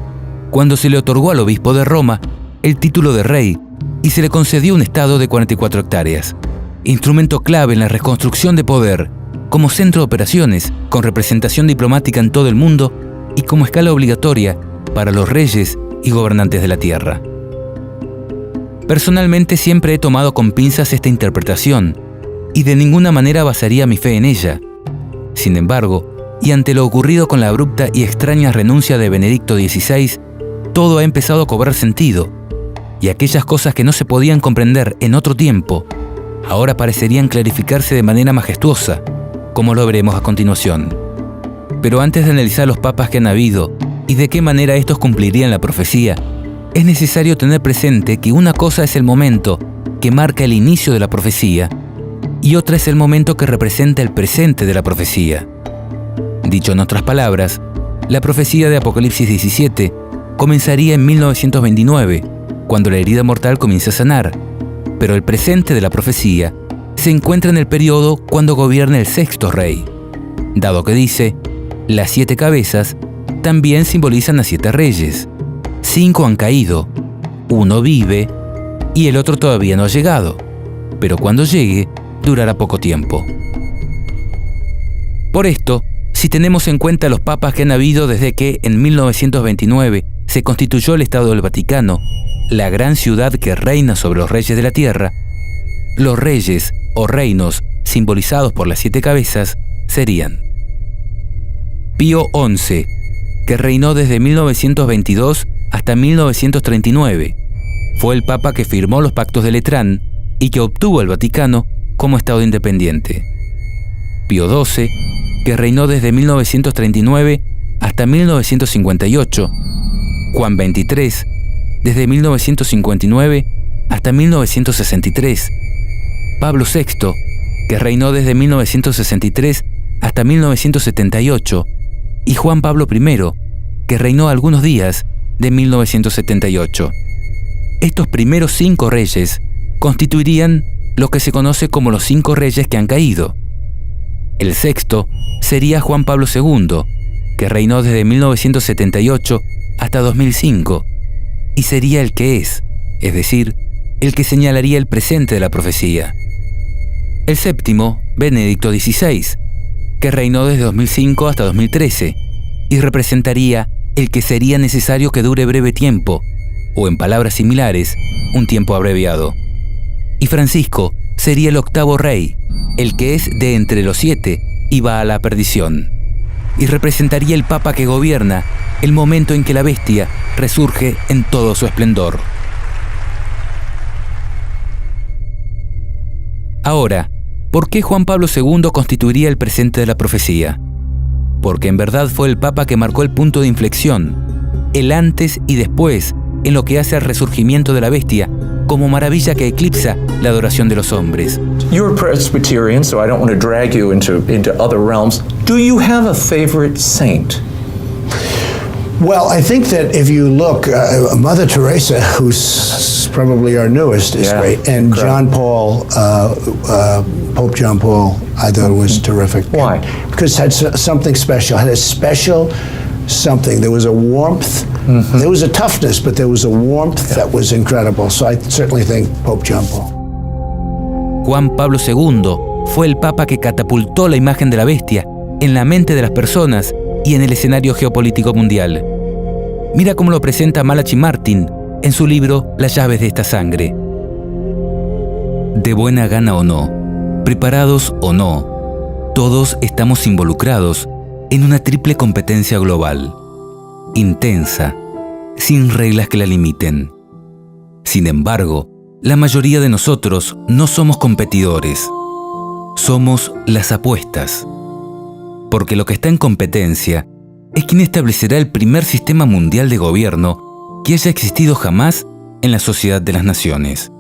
cuando se le otorgó al obispo de Roma el título de rey y se le concedió un estado de 44 hectáreas, instrumento clave en la reconstrucción de poder, como centro de operaciones, con representación diplomática en todo el mundo y como escala obligatoria para los reyes y gobernantes de la tierra. Personalmente siempre he tomado con pinzas esta interpretación y de ninguna manera basaría mi fe en ella. Sin embargo, y ante lo ocurrido con la abrupta y extraña renuncia de Benedicto XVI, todo ha empezado a cobrar sentido, y aquellas cosas que no se podían comprender en otro tiempo, ahora parecerían clarificarse de manera majestuosa, como lo veremos a continuación. Pero antes de analizar los papas que han habido y de qué manera estos cumplirían la profecía, es necesario tener presente que una cosa es el momento que marca el inicio de la profecía y otra es el momento que representa el presente de la profecía. Dicho en otras palabras, la profecía de Apocalipsis 17 comenzaría en 1929, cuando la herida mortal comienza a sanar, pero el presente de la profecía se encuentra en el periodo cuando gobierna el 6º rey, dado que dice, las 7 cabezas también simbolizan a 7 reyes. 5 han caído, 1 vive y el otro todavía no ha llegado, pero cuando llegue, durará poco tiempo. Por esto, si tenemos en cuenta los papas que han habido desde que en 1929 se constituyó el Estado del Vaticano, la gran ciudad que reina sobre los reyes de la tierra, los reyes o reinos simbolizados por las 7 cabezas serían Pío XI, que reinó desde 1922 hasta 1939. Fue el papa que firmó los pactos de Letrán y que obtuvo el Vaticano como Estado independiente. Pío XII, que reinó desde 1939 hasta 1958. Juan XXIII, desde 1959 hasta 1963. Pablo VI, que reinó desde 1963 hasta 1978. Y Juan Pablo I, que reinó algunos días de 1978. Estos primeros 5 reyes constituirían lo que se conoce como los 5 reyes que han caído. El 6º sería Juan Pablo II, que reinó desde 1978 hasta 2005, y sería el que es decir, el que señalaría el presente de la profecía. El 7º, Benedicto XVI, que reinó desde 2005 hasta 2013, y representaría el que sería necesario que dure breve tiempo, o en palabras similares, un tiempo abreviado. Y Francisco sería el 8º rey, el que es de entre los 7 y va a la perdición, y representaría el papa que gobierna el momento en que la bestia resurge en todo su esplendor. Ahora, ¿por qué Juan Pablo II constituiría el presente de la profecía? Porque en verdad fue el papa que marcó el punto de inflexión, el antes y después, en lo que hace al resurgimiento de la bestia, como maravilla que eclipsa la adoración de los hombres. You're a Presbyterian, so I don't want to drag you into other realms. Do you have a favorite saint? Well, I think that if you look, Mother Teresa, who's probably our newest, is great, and correct. John Paul, Pope John Paul, I thought was terrific. Why? Because it had something special. It had a special something. There was a warmth. Mm-hmm. There was a toughness, but there was a warmth that was incredible. So I certainly think Pope John Paul. Juan Pablo II fue el papa que catapultó la imagen de la bestia en la mente de las personas y en el escenario geopolítico mundial. Mira cómo lo presenta Malachi Martin en su libro Las llaves de esta sangre. De buena gana o no, preparados o no, todos estamos involucrados en una triple competencia global, intensa, sin reglas que la limiten. Sin embargo, la mayoría de nosotros no somos competidores, somos las apuestas. Porque lo que está en competencia es quién establecerá el primer sistema mundial de gobierno que haya existido jamás en la sociedad de las naciones.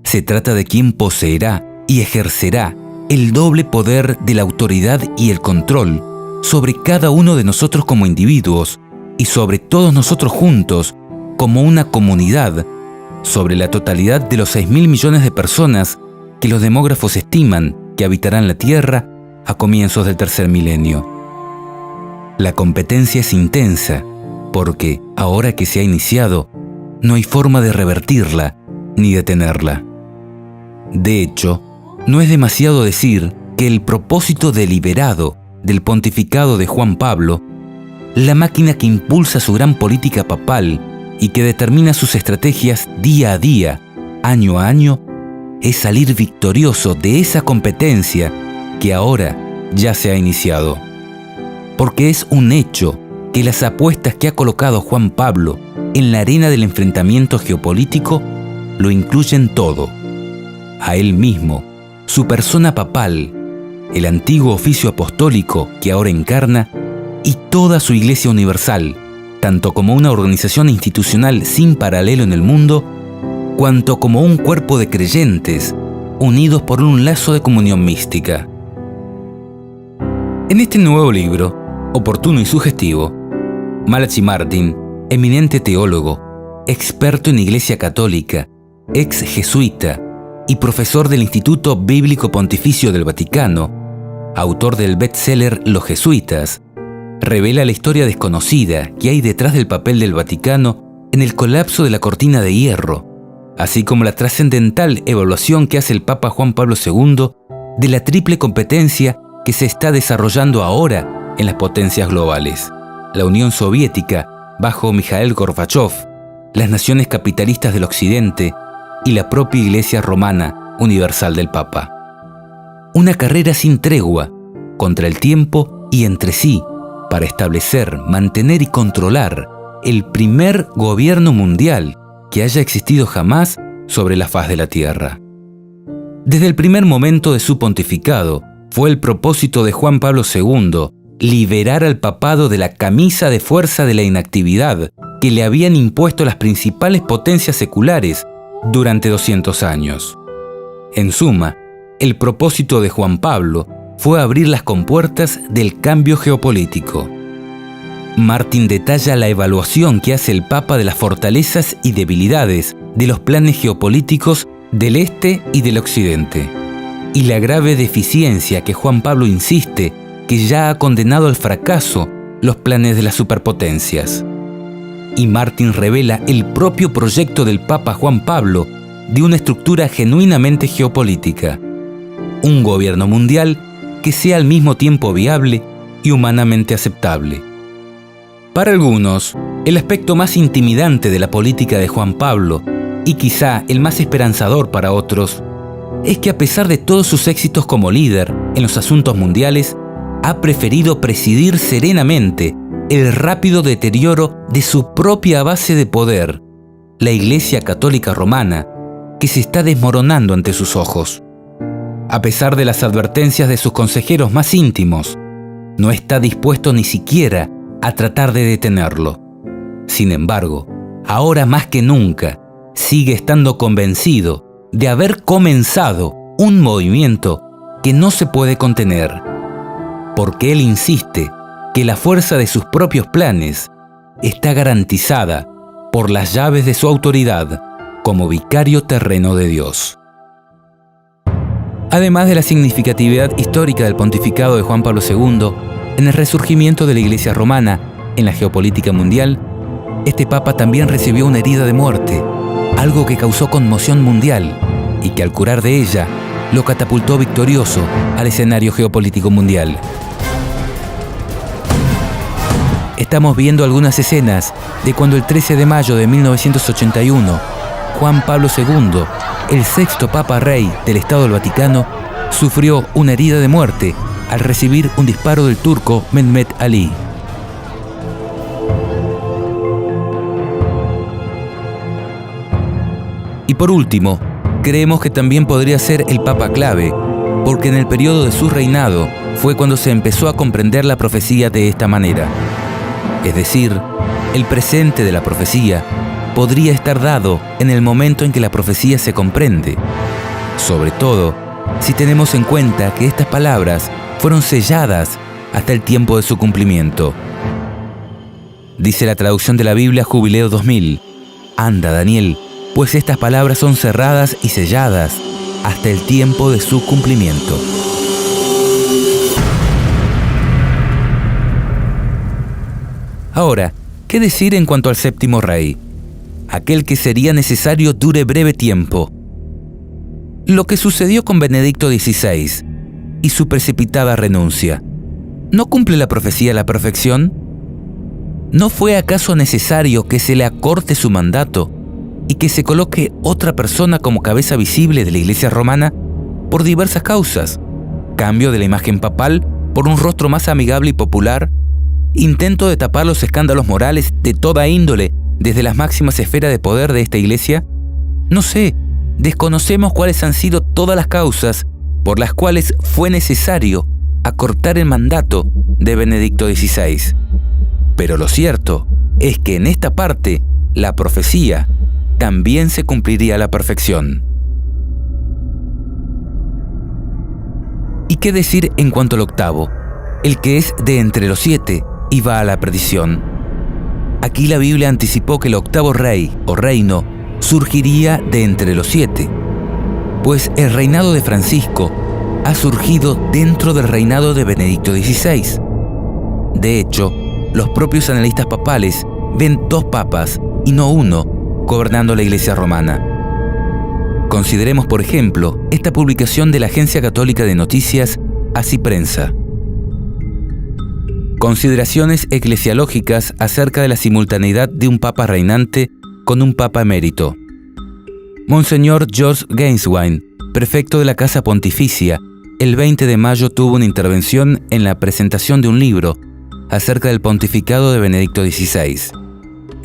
Se trata de quién poseerá y ejercerá el doble poder de la autoridad y el control sobre cada uno de nosotros como individuos y sobre todos nosotros juntos, como una comunidad, sobre la totalidad de los 6.000 millones de personas que los demógrafos estiman que habitarán la Tierra a comienzos del tercer milenio. La competencia es intensa, porque, ahora que se ha iniciado, no hay forma de revertirla ni detenerla. De hecho, no es demasiado decir que el propósito deliberado del pontificado de Juan Pablo, la máquina que impulsa su gran política papal y que determina sus estrategias día a día, año a año, es salir victorioso de esa competencia que ahora ya se ha iniciado. Porque es un hecho que las apuestas que ha colocado Juan Pablo en la arena del enfrentamiento geopolítico lo incluyen todo. A él mismo, su persona papal, el antiguo oficio apostólico que ahora encarna, y toda su Iglesia Universal, tanto como una organización institucional sin paralelo en el mundo, cuanto como un cuerpo de creyentes unidos por un lazo de comunión mística. En este nuevo libro, oportuno y sugestivo, Malachi Martin, eminente teólogo, experto en Iglesia Católica, ex jesuita y profesor del Instituto Bíblico Pontificio del Vaticano, autor del bestseller Los Jesuitas, revela la historia desconocida que hay detrás del papel del Vaticano en el colapso de la cortina de hierro, así como la trascendental evaluación que hace el Papa Juan Pablo II de la triple competencia que se está desarrollando ahora en las potencias globales: la Unión Soviética, bajo Mikhail Gorbachev, las naciones capitalistas del Occidente y la propia Iglesia Romana Universal del Papa. Una carrera sin tregua, contra el tiempo y entre sí, para establecer, mantener y controlar el primer gobierno mundial que haya existido jamás sobre la faz de la Tierra. Desde el primer momento de su pontificado, fue el propósito de Juan Pablo II liberar al papado de la camisa de fuerza de la inactividad que le habían impuesto las principales potencias seculares durante 200 años. En suma, el propósito de Juan Pablo fue abrir las compuertas del cambio geopolítico. Martin detalla la evaluación que hace el Papa de las fortalezas y debilidades de los planes geopolíticos del Este y del Occidente, y la grave deficiencia que Juan Pablo insiste que ya ha condenado al fracaso los planes de las superpotencias. Y Martin revela el propio proyecto del Papa Juan Pablo de una estructura genuinamente geopolítica, un gobierno mundial que sea al mismo tiempo viable y humanamente aceptable. Para algunos, el aspecto más intimidante de la política de Juan Pablo, y quizá el más esperanzador para otros, es que a pesar de todos sus éxitos como líder en los asuntos mundiales, ha preferido presidir serenamente el rápido deterioro de su propia base de poder, la Iglesia Católica Romana, que se está desmoronando ante sus ojos. A pesar de las advertencias de sus consejeros más íntimos, no está dispuesto ni siquiera a tratar de detenerlo. Sin embargo, ahora más que nunca, sigue estando convencido de haber comenzado un movimiento que no se puede contener, porque él insiste que la fuerza de sus propios planes está garantizada por las llaves de su autoridad como vicario terreno de Dios. Además de la significatividad histórica del pontificado de Juan Pablo II en el resurgimiento de la Iglesia romana en la geopolítica mundial, este Papa también recibió una herida de muerte, algo que causó conmoción mundial y que al curar de ella lo catapultó victorioso al escenario geopolítico mundial. Estamos viendo algunas escenas de cuando el 13 de mayo de 1981, Juan Pablo II, el sexto Papa Rey del Estado del Vaticano, sufrió una herida de muerte al recibir un disparo del turco Mehmet Ali. Y por último, creemos que también podría ser el Papa clave, porque en el periodo de su reinado fue cuando se empezó a comprender la profecía de esta manera. Es decir, el presente de la profecía podría estar dado en el momento en que la profecía se comprende, sobre todo si tenemos en cuenta que estas palabras fueron selladas hasta el tiempo de su cumplimiento. Dice la traducción de la Biblia Jubileo 2000. Anda, Daniel, pues estas palabras son cerradas y selladas hasta el tiempo de su cumplimiento. Ahora, ¿qué decir en cuanto al séptimo rey? Aquel que sería necesario dure breve tiempo. Lo que sucedió con Benedicto XVI y su precipitada renuncia, ¿no cumple la profecía a la perfección? ¿No fue acaso necesario que se le acorte su mandato y que se coloque otra persona como cabeza visible de la Iglesia romana por diversas causas? Cambio de la imagen papal por un rostro más amigable y popular, intento de tapar los escándalos morales de toda índole desde las máximas esferas de poder de esta Iglesia. No sé, desconocemos cuáles han sido todas las causas por las cuales fue necesario acortar el mandato de Benedicto XVI. Pero lo cierto es que en esta parte la profecía también se cumpliría a la perfección. ¿Y qué decir en cuanto al octavo, el que es de entre los 7 y va a la perdición? Aquí la Biblia anticipó que el octavo rey o reino surgiría de entre los 7, pues el reinado de Francisco ha surgido dentro del reinado de Benedicto XVI. De hecho, los propios analistas papales ven 2 papas y no 1 gobernando la Iglesia romana. Consideremos, por ejemplo, esta publicación de la Agencia Católica de Noticias Así Prensa. Consideraciones eclesiológicas acerca de la simultaneidad de un papa reinante con un papa emérito. Monseñor George Gainswine, prefecto de la Casa Pontificia, el 20 de mayo tuvo una intervención en la presentación de un libro acerca del pontificado de Benedicto XVI.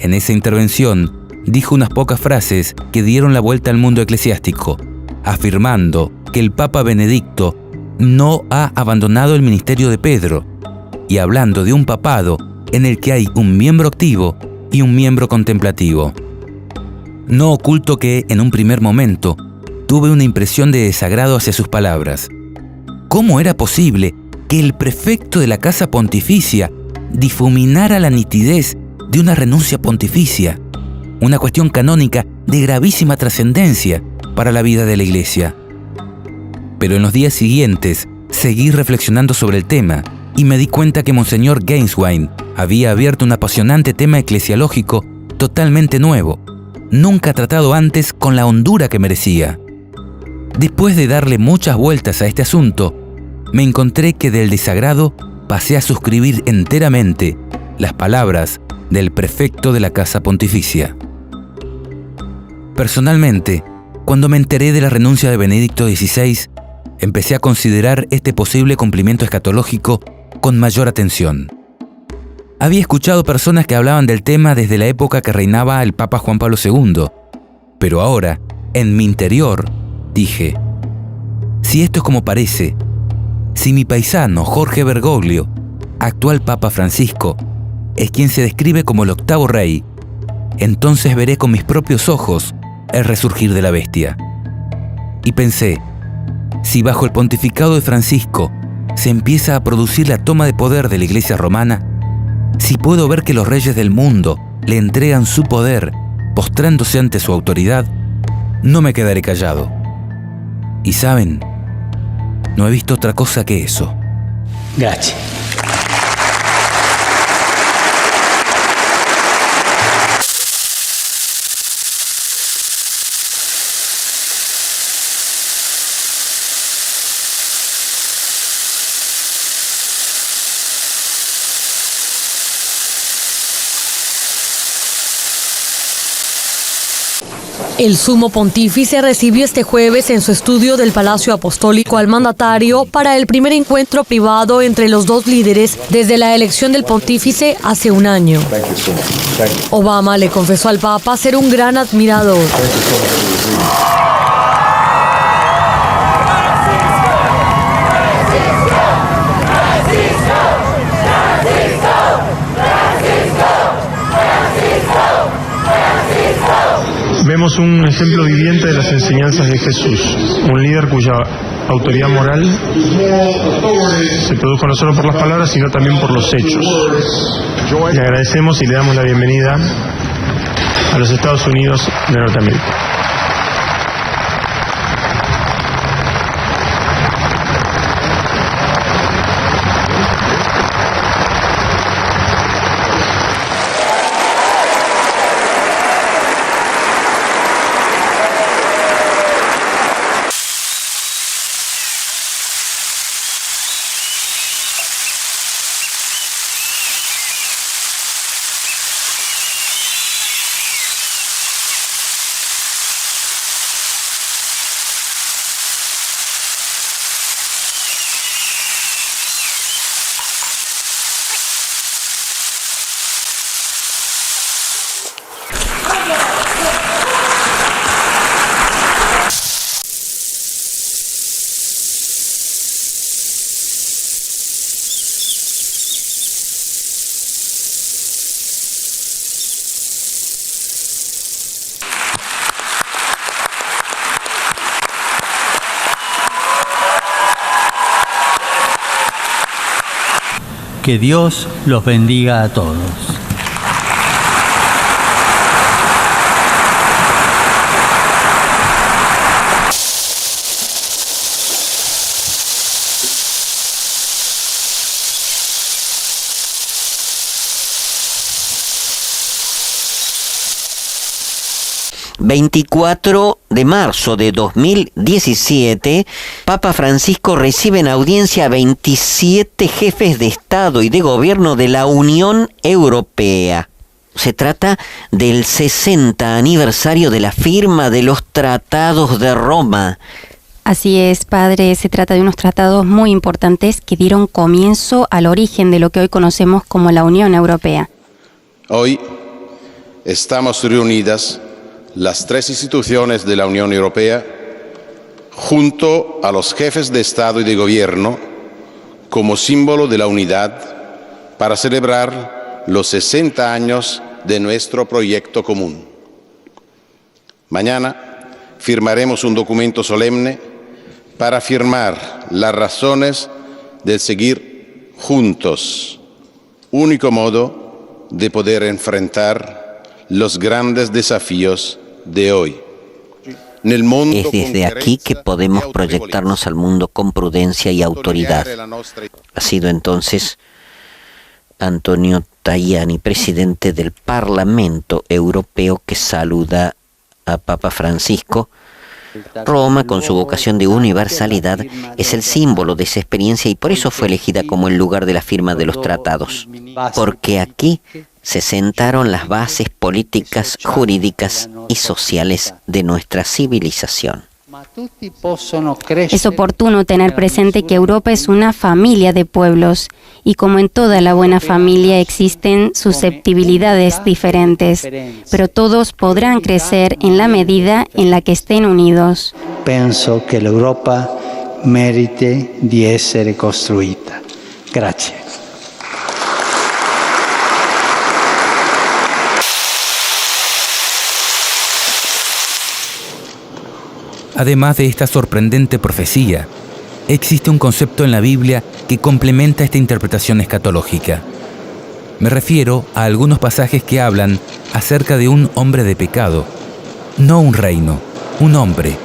En esa intervención dijo unas pocas frases que dieron la vuelta al mundo eclesiástico, afirmando que el Papa Benedicto no ha abandonado el ministerio de Pedro, y hablando de un papado en el que hay un miembro activo y un miembro contemplativo. No oculto que, en un primer momento, tuve una impresión de desagrado hacia sus palabras. ¿Cómo era posible que el prefecto de la Casa Pontificia difuminara la nitidez de una renuncia pontificia, una cuestión canónica de gravísima trascendencia para la vida de la Iglesia? Pero en los días siguientes seguí reflexionando sobre el tema y me di cuenta que Monseñor Gainswine había abierto un apasionante tema eclesiológico totalmente nuevo, nunca tratado antes con la hondura que merecía. Después de darle muchas vueltas a este asunto, me encontré que del desagrado pasé a suscribir enteramente las palabras del prefecto de la Casa Pontificia. Personalmente, cuando me enteré de la renuncia de Benedicto XVI, empecé a considerar este posible cumplimiento escatológico con mayor atención. Había escuchado personas que hablaban del tema desde la época que reinaba el Papa Juan Pablo II, pero ahora, en mi interior, dije, si esto es como parece, si mi paisano Jorge Bergoglio, actual Papa Francisco, es quien se describe como el octavo rey, entonces veré con mis propios ojos el resurgir de la bestia. Y pensé, si bajo el pontificado de Francisco se empieza a producir la toma de poder de la Iglesia romana, si puedo ver que los reyes del mundo le entregan su poder postrándose ante su autoridad, no me quedaré callado. Y saben, no he visto otra cosa que eso. Gracias. El sumo pontífice recibió este jueves en su estudio del Palacio Apostólico al mandatario para el primer encuentro privado entre los dos líderes desde la elección del pontífice hace un año. Obama le confesó al Papa ser un gran admirador. Vemos un ejemplo viviente de las enseñanzas de Jesús, un líder cuya autoridad moral se produjo no solo por las palabras, sino también por los hechos. Le agradecemos y le damos la bienvenida a los Estados Unidos de Norteamérica. Que Dios los bendiga a todos. ...24 de marzo de 2017... Papa Francisco recibe en audiencia a 27 jefes de Estado y de Gobierno de la Unión Europea. Se trata del 60 aniversario de la firma de los Tratados de Roma. Así es, padre, se trata de unos tratados muy importantes que dieron comienzo al origen de lo que hoy conocemos como la Unión Europea. Hoy estamos reunidas las tres instituciones de la Unión Europea junto a los jefes de Estado y de Gobierno como símbolo de la unidad para celebrar los 60 años de nuestro proyecto común. Mañana firmaremos un documento solemne para afirmar las razones de seguir juntos, único modo de poder enfrentar los grandes desafíos de hoy. Es desde aquí que podemos proyectarnos al mundo con prudencia y autoridad. Ha sido entonces Antonio Tajani, presidente del Parlamento Europeo, que saluda a Papa Francisco. Roma, con su vocación de universalidad, es el símbolo de esa experiencia y por eso fue elegida como el lugar de la firma de los tratados. Porque aquí se sentaron las bases políticas, jurídicas y sociales de nuestra civilización. Es oportuno tener presente que Europa es una familia de pueblos y como en toda la buena familia existen susceptibilidades diferentes, pero todos podrán crecer en la medida en la que estén unidos. Penso che l'Europa merite di essere costruita. Grazie. Además de esta sorprendente profecía, existe un concepto en la Biblia que complementa esta interpretación escatológica. Me refiero a algunos pasajes que hablan acerca de un hombre de pecado, no un reino, un hombre,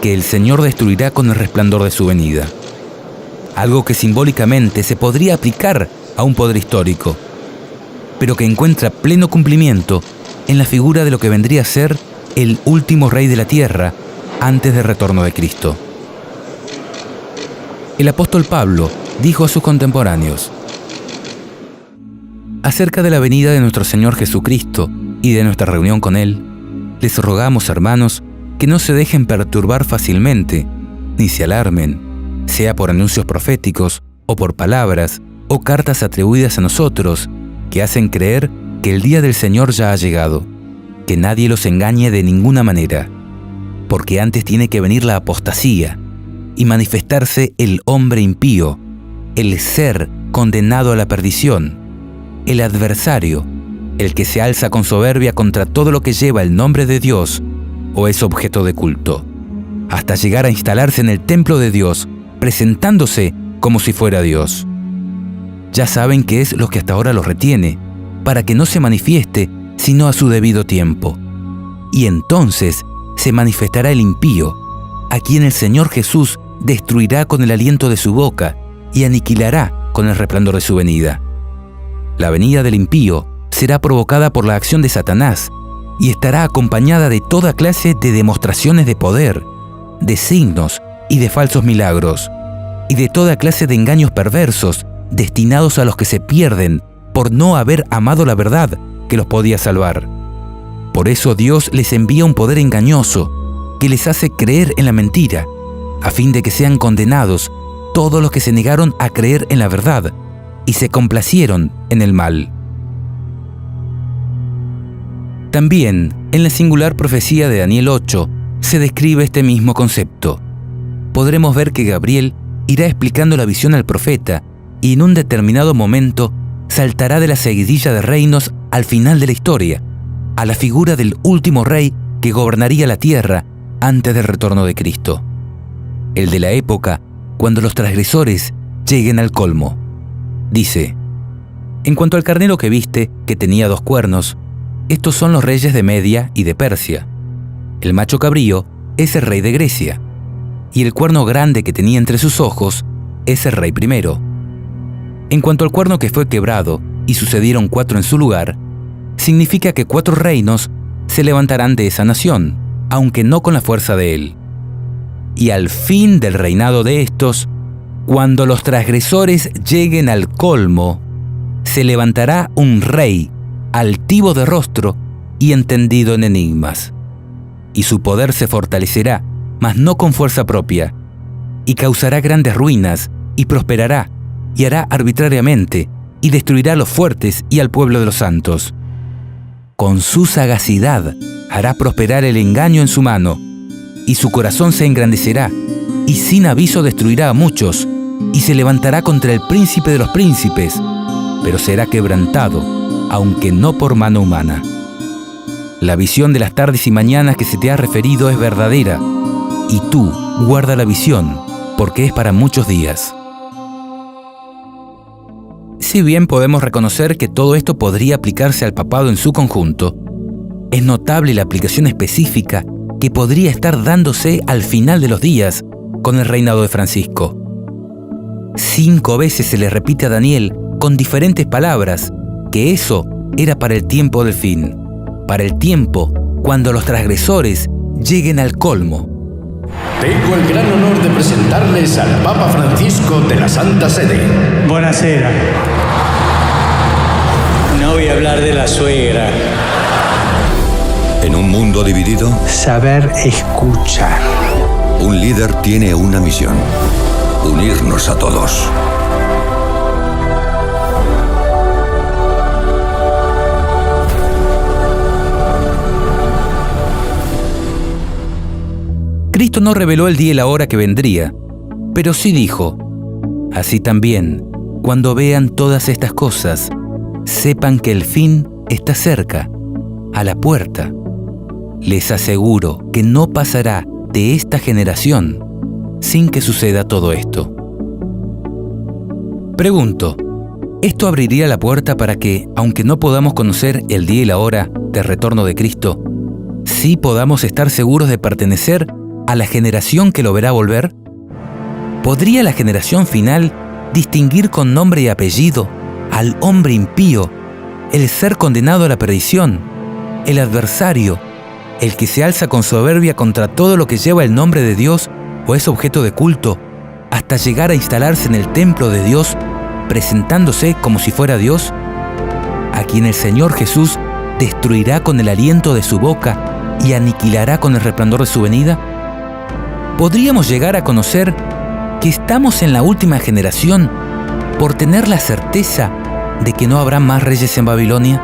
que el Señor destruirá con el resplandor de su venida. Algo que simbólicamente se podría aplicar a un poder histórico, pero que encuentra pleno cumplimiento en la figura de lo que vendría a ser el último rey de la tierra antes del retorno de Cristo. El apóstol Pablo dijo a sus contemporáneos: acerca de la venida de nuestro Señor Jesucristo y de nuestra reunión con Él, les rogamos, hermanos, que no se dejen perturbar fácilmente, ni se alarmen, sea por anuncios proféticos, o por palabras, o cartas atribuidas a nosotros, que hacen creer que el día del Señor ya ha llegado, que nadie los engañe de ninguna manera, porque antes tiene que venir la apostasía y manifestarse el hombre impío, el ser condenado a la perdición, el adversario, el que se alza con soberbia contra todo lo que lleva el nombre de Dios o es objeto de culto. hasta llegar a instalarse en el templo de Dios, presentándose como si fuera Dios. Ya saben qué es lo que hasta ahora los retiene, para que no se manifieste sino a su debido tiempo. Y entonces se manifestará el impío, a quien el Señor Jesús destruirá con el aliento de su boca y aniquilará con el resplandor de su venida. La venida del impío será provocada por la acción de Satanás y estará acompañada de toda clase de demostraciones de poder, de signos y de falsos milagros, y de toda clase de engaños perversos destinados a los que se pierden por no haber amado la verdad que los podía salvar. Por eso Dios les envía un poder engañoso que les hace creer en la mentira, a fin de que sean condenados todos los que se negaron a creer en la verdad y se complacieron en el mal. También, en la singular profecía de Daniel 8, se describe este mismo concepto. Podremos ver que Gabriel irá explicando la visión al profeta y en un determinado momento saltará de la seguidilla de reinos al final de la historia, a la figura del último rey que gobernaría la tierra antes del retorno de Cristo. El de la época cuando los transgresores lleguen al colmo. Dice: en cuanto al carnero que viste, que tenía 2 cuernos, estos son los reyes de Media y de Persia. El macho cabrío es el rey de Grecia, y el cuerno grande que tenía entre sus ojos es el rey primero. En cuanto al cuerno que fue quebrado y sucedieron 4 en su lugar, significa que 4 reinos se levantarán de esa nación, aunque no con la fuerza de él. Y al fin del reinado de estos, cuando los transgresores lleguen al colmo, se levantará un rey altivo de rostro y entendido en enigmas. Y su poder se fortalecerá, mas no con fuerza propia, y causará grandes ruinas, y prosperará, y hará arbitrariamente, y destruirá a los fuertes y al pueblo de los santos. Con su sagacidad hará prosperar el engaño en su mano, y su corazón se engrandecerá, y sin aviso destruirá a muchos, y se levantará contra el príncipe de los príncipes, pero será quebrantado, aunque no por mano humana. La visión de las tardes y mañanas que se te ha referido es verdadera, y tú guarda la visión, porque es para muchos días. Si bien podemos reconocer que todo esto podría aplicarse al papado en su conjunto, es notable la aplicación específica que podría estar dándose al final de los días con el reinado de Francisco. 5 veces se le repite a Daniel con diferentes palabras que eso era para el tiempo del fin, para el tiempo cuando los transgresores lleguen al colmo. Tengo el gran honor de presentarles al Papa Francisco de la Santa Sede. Buonasera. No voy a hablar de la suegra. En un mundo dividido, saber escuchar. Un líder tiene una misión: unirnos a todos. Cristo no reveló el día y la hora que vendría, pero sí dijo: así también, cuando vean todas estas cosas, sepan que el fin está cerca, a la puerta. Les aseguro que no pasará de esta generación sin que suceda todo esto. Pregunto, ¿esto abriría la puerta para que, aunque no podamos conocer el día y la hora del retorno de Cristo, sí podamos estar seguros de pertenecer a la generación que lo verá volver? ¿Podría la generación final distinguir con nombre y apellido al hombre impío, el ser condenado a la perdición, el adversario, el que se alza con soberbia contra todo lo que lleva el nombre de Dios o es objeto de culto, hasta llegar a instalarse en el templo de Dios, presentándose como si fuera Dios? A quien el Señor Jesús destruirá con el aliento de su boca y aniquilará con el resplandor de su venida. ¿Podríamos llegar a conocer que estamos en la última generación por tener la certeza de que no habrá más reyes en Babilonia?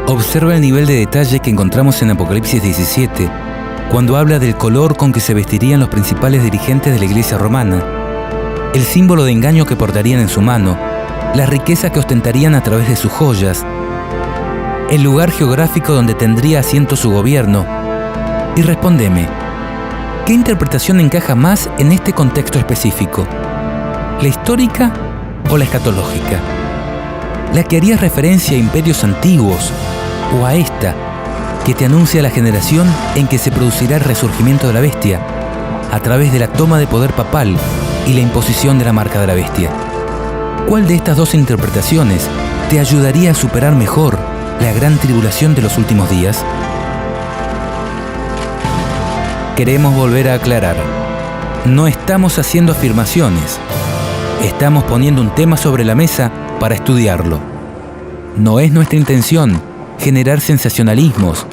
Observa el nivel de detalle que encontramos en Apocalipsis 17, cuando habla del color con que se vestirían los principales dirigentes de la iglesia romana, el símbolo de engaño que portarían en su mano, la riqueza que ostentarían a través de sus joyas, el lugar geográfico donde tendría asiento su gobierno. Y respóndeme, ¿qué interpretación encaja más en este contexto específico? ¿La histórica o la escatológica? ¿La que haría referencia a imperios antiguos o a esta que te anuncia la generación en que se producirá el resurgimiento de la bestia a través de la toma de poder papal y la imposición de la marca de la bestia? ¿Cuál de estas dos interpretaciones te ayudaría a superar mejor la gran tribulación de los últimos días? Queremos volver a aclarar. No estamos haciendo afirmaciones. Estamos poniendo un tema sobre la mesa para estudiarlo. No es nuestra intención generar sensacionalismos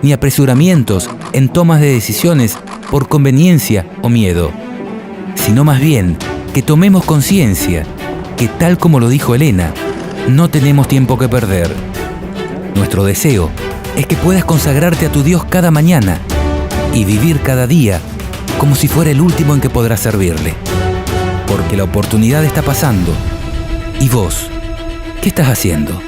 ni apresuramientos en tomas de decisiones por conveniencia o miedo, sino más bien que tomemos conciencia que, tal como lo dijo Elena, no tenemos tiempo que perder. Nuestro deseo es que puedas consagrarte a tu Dios cada mañana y vivir cada día como si fuera el último en que podrás servirle. Porque la oportunidad está pasando. ¿Y vos? ¿Qué estás haciendo?